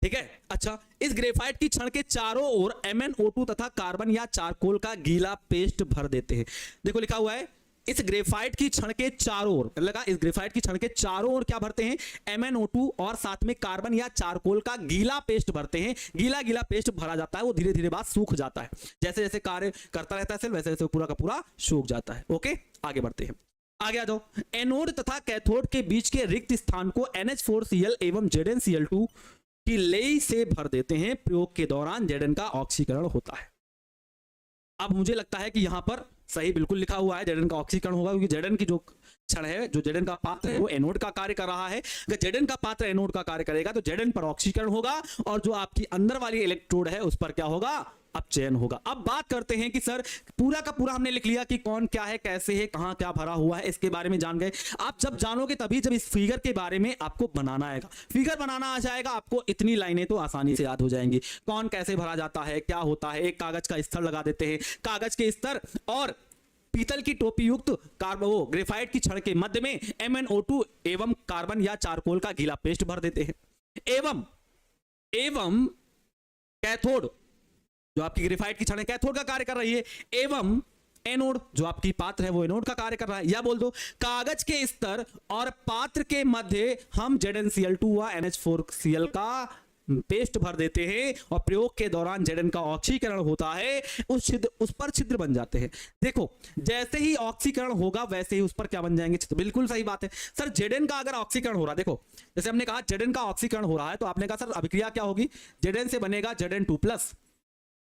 ठीक है। अच्छा, इस ग्रेफाइट की छड़ के चारों ओर MnO2 तथा कार्बन या चारकोल का गीला पेस्ट भर देते हैं। देखो लिखा हुआ है इस ग्रेफाइट की छड़ के चारों ओर, लगा इस ग्रेफाइट की छड़ के चारों ओर क्या भरते हैं, MnO2 और साथ में कार्बन या चारकोल का गीला पेस्ट भरते हैं। गीला गीला पेस्ट भरा जाता है, वो धीरे धीरे बाद सूख जाता है, जैसे जैसे कार्य करता रहता है सेल वैसे वैसे पूरा का पूरा सूख जाता है। ओके, आगे बढ़ते हैं, आगे आ जाओ। एनोड तथा कैथोड के बीच के रिक्त स्थान को NH4Cl एवं ZnCl2 की लेई से भर देते हैं। प्रयोग के दौरान Zn का ऑक्सीकरण होता है। अब मुझे लगता है कि यहां पर सही बिल्कुल लिखा हुआ है Zn का ऑक्सीकरण होगा, क्योंकि Zn की जो क्षण है, जो Zn का पात्र है वो एनोड का कार्य कर रहा है। अगर Zn का पात्र एनोड का कार्य करेगा तो Zn पर ऑक्सीकरण होगा, और जो आपकी अंदर वाली इलेक्ट्रोड है उस पर क्या होगा, अपचयन होगा। अब बात करते हैं कि सर पूरा का पूरा हमने लिख लिया कि कौन क्या है, कैसे है, कहां क्या भरा हुआ है, इसके बारे में जान गए। आप जब जानोगे तभी जब इस फिगर के बारे में आपको बनाना आएगा, फिगर बनाना आ जाएगा आपको, इतनी लाइनें तो आसानी से याद हो जाएंगी। कौन कैसे भरा जाता है, क्या होता है, एक कागज का स्तर लगा देते हैं, कागज के स्तर और पीतल की टोपी युक्त कार्बो ग्रेफाइट की छड़ के मध्य में MnO2 एवं कार्बन या चारकोल का गीला पेस्ट भर देते हैं। एवं कैथोड, जो आपकी ग्रेफाइट की छड़ है, कैथोड का कार्य कर रही है, एवं एनोड, जो आपकी पात्र है वो एनोड का कार्य कर रहा है। या बोल दो कागज के स्तर और पात्र के मध्य हम ZnCl2 व NH4Cl का पेस्ट भर देते हैं और प्रयोग के दौरान Zn का ऑक्सीकरण होता है, उस पर छिद्र बन जाते हैं। देखो जैसे ही ऑक्सीकरण होगा वैसे ही उस पर क्या बन जाएंगे, छिद्र। बिल्कुल सही बात है सर। Zn का अगर ऑक्सीकरण हो रहा है, देखो जैसे हमने कहा Zn का ऑक्सीकरण हो रहा है, तो आपने कहा सर अभिक्रिया क्या होगी, Zn से बनेगा Zn2+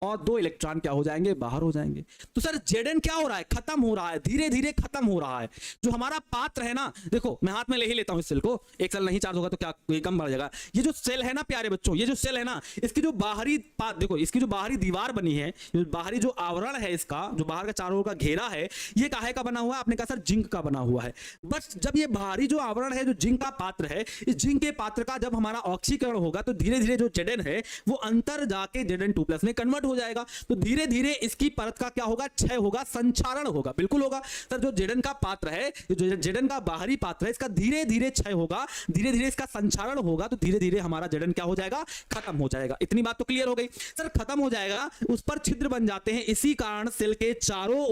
और 2 इलेक्ट्रॉन क्या हो जाएंगे, बाहर हो जाएंगे। तो सर Zn क्या हो रहा है, खत्म हो रहा है, धीरे धीरे खत्म हो रहा है। जो हमारा पात्र है ना, देखो मैं हाथ में ले ही लेता हूं इस सेल को, एक सेल नहीं चार्ज होगा तो क्या ये कम बढ़ जाएगा। ये जो सेल है ना प्यारे बच्चों, ये जो सेल है ना, इसकी जो बाहरी देखो इसकी जो बाहरी दीवार बनी है, जो बाहरी जो आवरण है इसका, जो बाहर का चारों ओर का घेरा है, ये काहे का बना हुआ है, आपने कहा सर जिंक का बना हुआ है। बस जब ये बाहरी जो आवरण है, जो जिंक का पात्र है, इस जिंक के पात्र का जब हमारा ऑक्सीकरण होगा तो धीरे धीरे जो Zn है वो अंतर जाके Zn2+ में कन्वर्ट हो जाएगा। तो धीरे धीरे इसकी परत का क्या होगा, क्षय होगा, संचारण होगा। बिल्कुल होगा सर। जो Zn का पात्र है, जो Zn का बाहरी पात्र है, इसका धीरे धीरे क्षय होगा, धीरे धीरे इसका संचारण होगा, तो धीरे धीरे हमारा Zn क्या हो जाएगा, खत्म हो जाएगा। इतनी बात तो क्लियर हो गई सर। खत्म हो जाएगा, उस पर छिद्र बन जाते हैं। इसी कारण सेल के चारों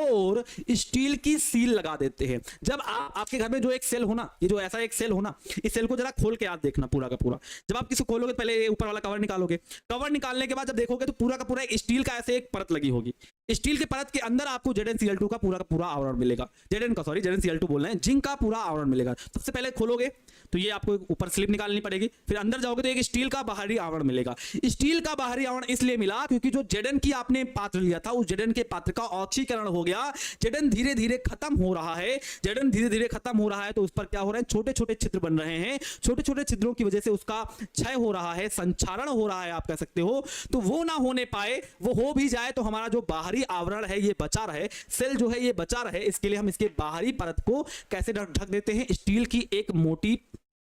ओर स्टील की सील लगा देते हैं। जब आपके घर में जो एक सेल होना, ये जो ऐसा एक सेल होना, इस सेल को जरा खोल के याद देखना पूरा का पूरा। जब आप किसी खोलोगे पहले ऊपर वाला कवर निकालोगे, कवर निकालने के बाद जब देखोगे तो पूरा का पूरा एक स्टील का ऐसे एक परत लगी होगी। स्टील के परत के अंदर आपको ZnCl2 का पूरा आवरण मिलेगा। ZnCl2 बोल रहे हैं, जिंक का पूरा आवरण मिलेगा। सबसे पहले खोलोगे तो ये आपको ऊपर स्लिप निकालनी पड़ेगी, फिर अंदर जाओगे तो एक स्टील का बाहरी आवरण मिलेगा। स्टील का बाहरी आवरण इसलिए मिला क्योंकि जो Zn की आपने पात्र लिया था, उस Zn के पात्र का ऑक्सीकरण हो गया। Zn धीरे धीरे खत्म हो रहा है, Zn धीरे धीरे खत्म हो रहा है, तो उस पर क्या हो रहा है, छोटे छोटे छिद्र बन रहे हैं। छोटे छोटे छिद्रों की वजह से उसका क्षय हो रहा है, संचारण हो रहा है, आप कह सकते हो। तो वो ना होने पाए, वो हो भी जाए तो हमारा जो बाहरी आवरण है ये बचा रहे, सेल जो है ये बचा रहे, इसके लिए हम इसके बाहरी परत को कैसे ढक देते हैं, स्टील की एक मोटी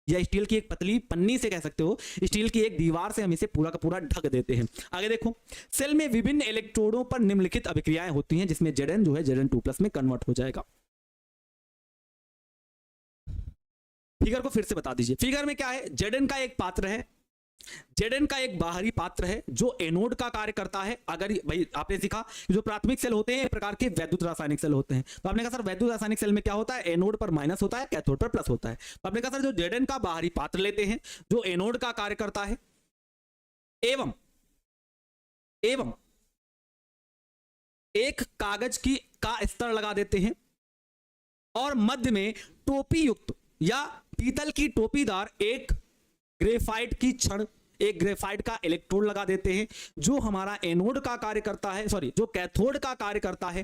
या स्टील की एक पतली पन्नी से, कह सकते हो स्टील की एक दीवार से हम इसे पूरा का पूरा ढक देते हैं। आगे देखो, सेल में विभिन्न इलेक्ट्रोडों पर निम्नलिखित अभिक्रियाएं होती हैं जिसमें Zn जो है Zn2+ में कन्वर्ट हो जाएगा। फिगर को फिर से बता दीजिए। फिगर में क्या है, Zn का एक पात्र है, Zn का एक बाहरी पात्र है जो एनोड का कार्य करता है। अगर भाई आपने सीखा जो प्राथमिक सेल होते हैं एक प्रकार के वैद्युत रासायनिक सेल होते हैं, तो आपने कहा सर वैद्युत रासायनिक सेल में क्या होता है, एनोड पर माइनस होता है, कैथोड पर प्लस होता है। तो आपने कहा सर जो Zn का बाहरी पात्र लेते हैं जो एनोड का कार्य करता है, एवं एक कागज का स्तर लगा देते हैं और मध्य में टोपी युक्त या पीतल की टोपीदार एक ग्रेफाइट की छड़, एक ग्रेफाइट का इलेक्ट्रोड लगा देते हैं जो हमारा एनोड का कार्य करता है, जो कैथोड का कार्य करता है।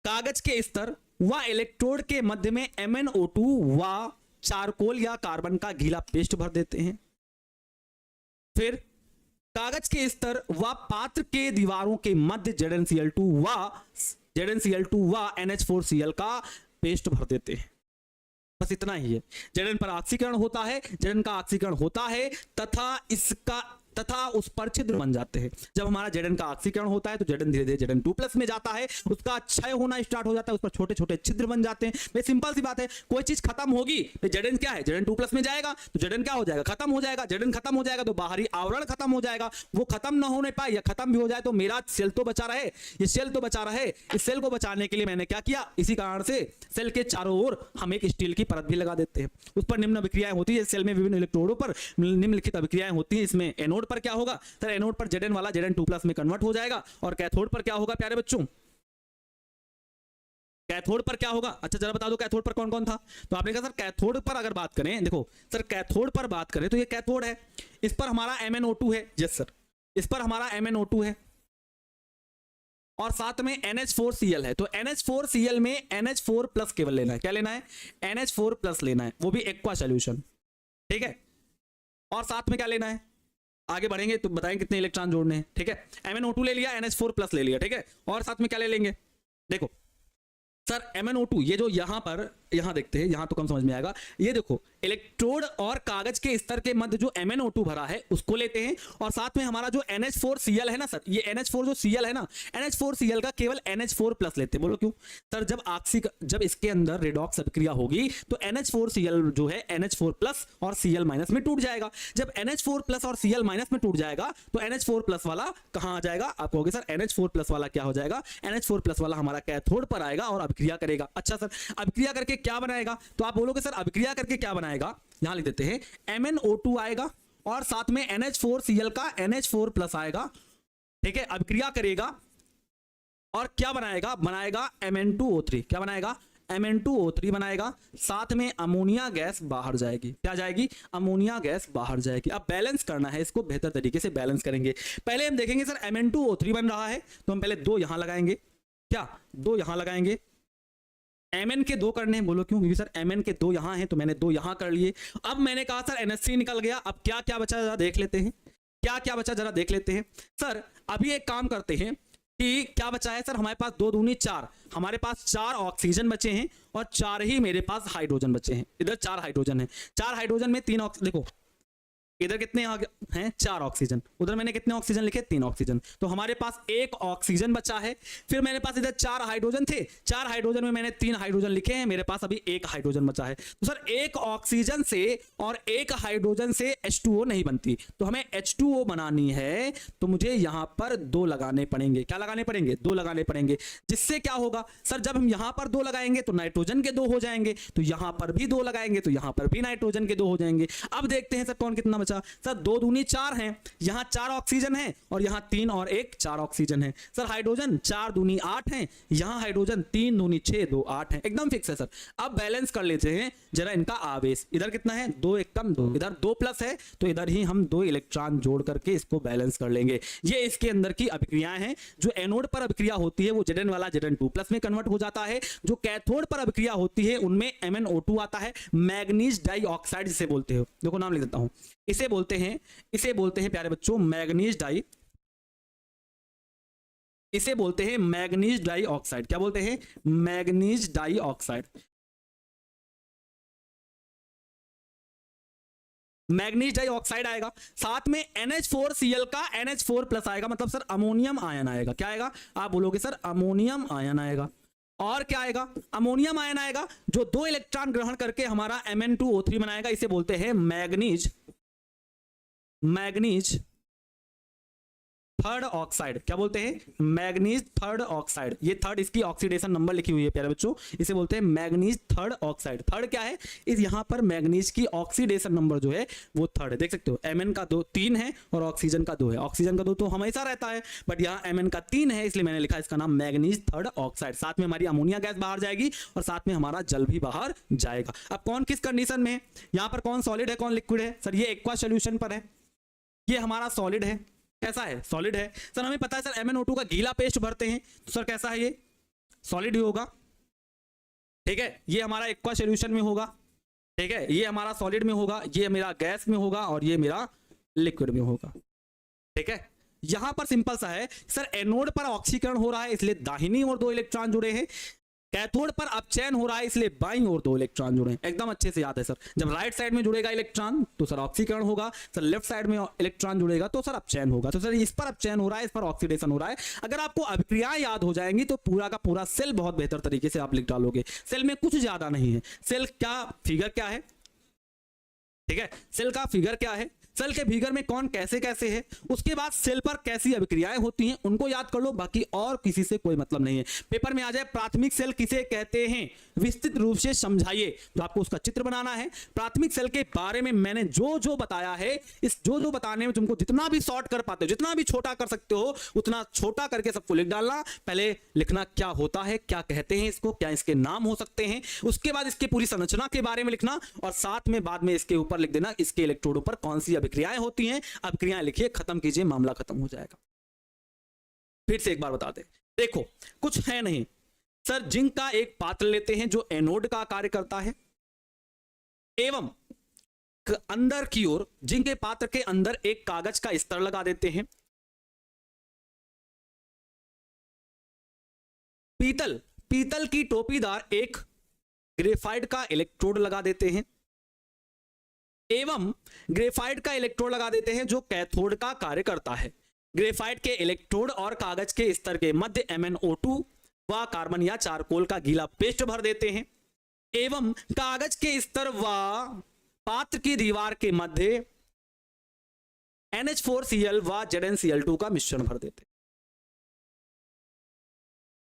कागज के स्तर व इलेक्ट्रोड के मध्य में MnO2 व चारकोल या कार्बन का गीला पेस्ट भर देते हैं। फिर कागज के स्तर व पात्र के दीवारों के मध्य ZnCl2 व NH4Cl का पेस्ट भर देते हैं। बस इतना ही है। Zn पर ऑक्सीकरण होता है, Zn का ऑक्सीकरण होता है तथा उस पर छिद्र बन जाते हैं। जब हमारा Zn का ऑक्सीकरण होता है तो Zn धीरे धीरे Zn2+ में जाता है, उसका क्षय होना स्टार्ट हो जाता है, उस पर छोटे छोटे छिद्र बन जाते हैं। भाई सिंपल सी बात है, कोई चीज खत्म होगी तो Zn क्या है, Zn2+ में जाएगा तो Zn क्या हो जाएगा, खत्म हो जाएगा। Zn खत्म हो जाएगा तो बाहरी आवरण खत्म हो जाएगा। वो खत्म ना होने पाए या खत्म भी हो जाए तो मेरा सेल तो बचा रहे, ये सेल तो बचा रहे। इस सेल को बचाने के लिए मैंने क्या किया, इसी कारण से सेल के चारों ओर हम एक स्टील की परत भी लगा देते हैं। उस पर निम्न अभिक्रियाएं होती है। सेल में विभिन्न इलेक्ट्रोडों पर निम्नलिखित अभिक्रियाएं होती हैं। इसमें एनोड पर क्या होगा, एनोड पर Zn वाला Zn2+ में कन्वर्ट हो जाएगा और कैथोड पर क्या होगा प्यारे बच्चों, कैथोड पर क्या होगा। अच्छा जरा बता दो कैथोड पर कौन कौन था। तो आपने कहा सर कैथोड पर अगर बात करें, देखो सर कैथोड पर बात करें तो ये कैथोड है, इस पर हमारा MnO2 है। यस सर, इस पर हमारा MnO2 है और साथ में NH4Cl है। तो NH4Cl में NH4+ केवल लेना है। क्या लेना है, NH4+ लेना है, वो भी एक्वा सॉल्यूशन, ठीक है। और साथ में क्या लेना है, आगे बढ़ेंगे तो बताएंगे कितने इलेक्ट्रॉन जोड़ने हैं, ठीक है। MnO2 ले लिया, NH4+ ले लिया, ठीक है। और साथ में क्या ले लेंगे, देखो सर MnO2 ये जो यहाँ देखते हैं, यहाँ तो कम समझ में आएगा। ये देखो इलेक्ट्रोड और कागज के स्तर के मध्य जो MnO2 भरा है उसको लेते हैं, और साथ में हमारा जो NH4Cl है ना सर, ये NH4 जो Cl है ना, NH4Cl का केवल NH4+ लेते हैं। बोलो क्यों सर? जब इसके अंदर रिडॉक्स अभिक्रिया होगी तो NH4Cl जो है NH4+ और Cl- में टूट जाएगा। जब NH4+ और Cl- में टूट जाएगा तो NH4+ वाला कहां आ जाएगा? आप कहोगे सर NH4+ वाला क्या हो जाएगा? NH4+ वाला हमारा कैथोड पर आएगा और अभिक्रिया करेगा। अच्छा सर, अभिक्रिया करके क्या बनाएगा? तो आप बोलोगे सर अभिक्रिया करके क्या बनाएगा? यहां लिख देते हैं MnO2 आएगा और साथ में NH4Cl का NH4+ आएगा। ठीक है, अभिक्रिया करेगा और क्या बनाएगा? बनाएगा Mn2O3। क्या बनाएगा? Mn2O3 बनाएगा। साथ में अमोनिया गैस बाहर जाएगी। क्या जाएगी? अमोनिया गैस बाहर जाएगी। अब बैलेंस करना है इसको, बेहतर तरीके से बैलेंस करेंगे। पहले हम देखेंगे सर Mn2O3 बन रहा है तो हम पहले 2 यहां लगाएंगे। क्या 2 यहां लगाएंगे? Mn के 2 करने हैं। बोलो क्यों? क्योंकि सर Mn के 2 यहां हैं तो मैंने 2 यहां कर लिए। अब मैंने कहा सर NH3 निकल गया। अब क्या क्या बचा जरा देख लेते हैं। क्या क्या बचा जरा देख लेते हैं। सर अभी एक काम करते हैं कि क्या बचा है सर? हमारे पास 2 दूनी 4, हमारे पास 4 ऑक्सीजन बचे हैं और 4 ही मेरे पास हाइड्रोजन बचे हैं। इधर 4 हाइड्रोजन है। 4 हाइड्रोजन में 3 देखो इधर कितने हैं? 4 ऑक्सीजन। उधर मैंने कितने ऑक्सीजन लिखे? 3 ऑक्सीजन। तो हमारे पास 1 ऑक्सीजन बचा है। फिर मेरे पास इधर 4 हाइड्रोजन थे। 4 हाइड्रोजन में मैंने 3 हाइड्रोजन लिखे हैं। मेरे पास अभी 1 हाइड्रोजन बचा है। तो सर 1 ऑक्सीजन से और 1 हाइड्रोजन से H2O नहीं बनती, तो हमें H2O बनानी है तो मुझे यहां पर 2 लगाने पड़ेंगे। क्या लगाने पड़ेंगे? 2 लगाने पड़ेंगे। जिससे क्या होगा सर? जब हम यहां पर 2 लगाएंगे तो नाइट्रोजन के 2 हो जाएंगे, तो यहां पर भी 2 लगाएंगे तो यहां पर भी नाइट्रोजन के 2 हो जाएंगे। अब देखते हैं सर कौन कितना बचा। सर 2 दूनी 4 हैं, यहां 4 ऑक्सीजन है और यहां 3 और 1 4 ऑक्सीजन है। सर हाइड्रोजन 4 दूनी 8 हैं, यहां हाइड्रोजन 3 दूनी 6 2 8 है। एकदम फिक्स है सर। अब बैलेंस कर लेते हैं जरा इनका आवेश। इधर कितना है? 2 1 कम 2, इधर 2+ है तो इधर ही हम 2 इलेक्ट्रॉन जोड़ करके इसको बैलेंस कर लेंगे। ये इसके अंदर की अभिक्रियाएं हैं। जो एनोड पर अभिक्रिया होती है वो Zn वाला Zn2+ में कन्वर्ट हो जाता है। जो कैथोड पर अभिक्रिया होती है उनमें MnO2 आता है, मैग्नीज डाइऑक्साइड जिसे बोलते हो। देखो नाम लिख देता हूं। इसे बोलते हैं प्यारे बच्चों मैग्नीज डाइऑक्साइड। क्या बोलते हैं? Manganese dioxide. मैग्नीज डाइऑक्साइड आएगा। साथ में NH4Cl का NH4+ आएगा, मतलब सर अमोनियम आयन आएगा। क्या आएगा? आप बोलोगे सर अमोनियम आयन आएगा। और क्या आएगा? अमोनियम आयन आएगा जो 2 इलेक्ट्रॉन ग्रहण करके हमारा Mn2O3 बनाएगा। इसे बोलते हैं मैग्नीज थर्ड ऑक्साइड। क्या बोलते हैं? Manganese third oxide. ये थर्ड इसकी ऑक्सीडेशन नंबर लिखी हुई है प्यारे बच्चों। इसे बोलते हैं मैग्नीज थर्ड ऑक्साइड। थर्ड क्या है? इस यहां पर मैग्नीज की ऑक्सीडेशन नंबर जो है वो थर्ड है। देख सकते हो Mn का 3 है और ऑक्सीजन का 2 है। ऑक्सीजन का 2 तो हमेशा रहता है, बट यहाँ Mn का 3 है इसलिए मैंने लिखा इसका नाम मैग्नीज थर्ड ऑक्साइड। साथ में हमारी अमोनिया गैस बाहर जाएगी और साथ में हमारा जल भी बाहर जाएगा। अब कौन किस कंडीशन में है? यहाँ पर कौन सॉलिड है कौन लिक्विड है? सर ये एक्वा सोल्यूशन पर है। ये हमारा सॉलिड है। कैसा है? सॉलिड है। सर हमें पता है सर MnO2 का गीला पेस्ट भरते हैं तो सर कैसा है? ये सॉलिड ही होगा। ठीक है, ये हमारा एक्वा सॉल्यूशन में होगा। ठीक है, ये हमारा सॉलिड में होगा, ये मेरा गैस में होगा और ये मेरा लिक्विड में होगा। ठीक है, यहां पर सिंपल सा है सर एनोड पर ऑक्सीकरण हो रहा है इसलिए दाहिनी ओर 2 इलेक्ट्रॉन जुड़े हैं। कैथोड पर अपचयन हो रहा है इसलिए बाईं ओर 2 इलेक्ट्रॉन जुड़े हैं। एकदम अच्छे से याद है सर। जब राइट साइड में जुड़ेगा इलेक्ट्रॉन तो सर ऑक्सीकरण होगा, सर लेफ्ट साइड में इलेक्ट्रॉन जुड़ेगा तो सर अपचयन होगा। तो सर इस पर अपचयन हो रहा है, इस पर ऑक्सीडेशन हो रहा है। अगर आपको अभिक्रियाएं याद हो जाएंगी तो पूरा का पूरा सेल बहुत बेहतर तरीके से आप लिख डालोगे। सेल में कुछ ज्यादा नहीं है। सेल क्या फिगर क्या है? ठीक है, सेल का फिगर क्या है? सेल के फिगर में कौन कैसे कैसे है, उसके बाद सेल पर कैसी अभिक्रियाएं होती हैं उनको याद कर लो, बाकी और किसी से कोई मतलब नहीं है। पेपर में आ जाए प्राथमिक सेल किसे कहते हैं विस्तृत रूप से समझाइए, तो आपको उसका चित्र बनाना है। प्राथमिक सेल के बारे में मैंने जो जो बताया है, इस जो बताने में तुमको जितना भी शॉर्ट कर पाते हो, जितना भी छोटा कर सकते हो उतना छोटा करके सबको लिख डालना। पहले लिखना क्या होता है, क्या कहते हैं इसको, क्या इसके नाम हो सकते हैं, उसके बाद इसकी पूरी संरचना के बारे में लिखना और साथ में बाद में इसके ऊपर लिख देना इसके इलेक्ट्रोडों पर कौन सी अभिक्रियाएं होती हैं। अभिक्रियाएं लिखिए, खत्म कीजिए, मामला खत्म हो जाएगा। फिर से एक बार बता दे, देखो कुछ है नहीं सर। जिंक का एक पात्र लेते हैं जो एनोड का कार्य करता है एवं अंदर की ओर जिंक के पात्र के अंदर एक कागज का स्तर लगा देते हैं। पीतल की टोपीदार एक ग्रेफाइट का इलेक्ट्रोड लगा देते हैं एवं ग्रेफाइट का इलेक्ट्रोड लगा देते हैं जो कैथोड का कार्य करता है। ग्रेफाइट के इलेक्ट्रोड और कागज के स्तर के मध्य MnO2 व कार्बन या चारकोल का गीला पेस्ट भर देते हैं एवं कागज के स्तर व पात्र की दीवार के मध्य NH4Cl व ZnCl2 का मिश्रण भर देते हैं।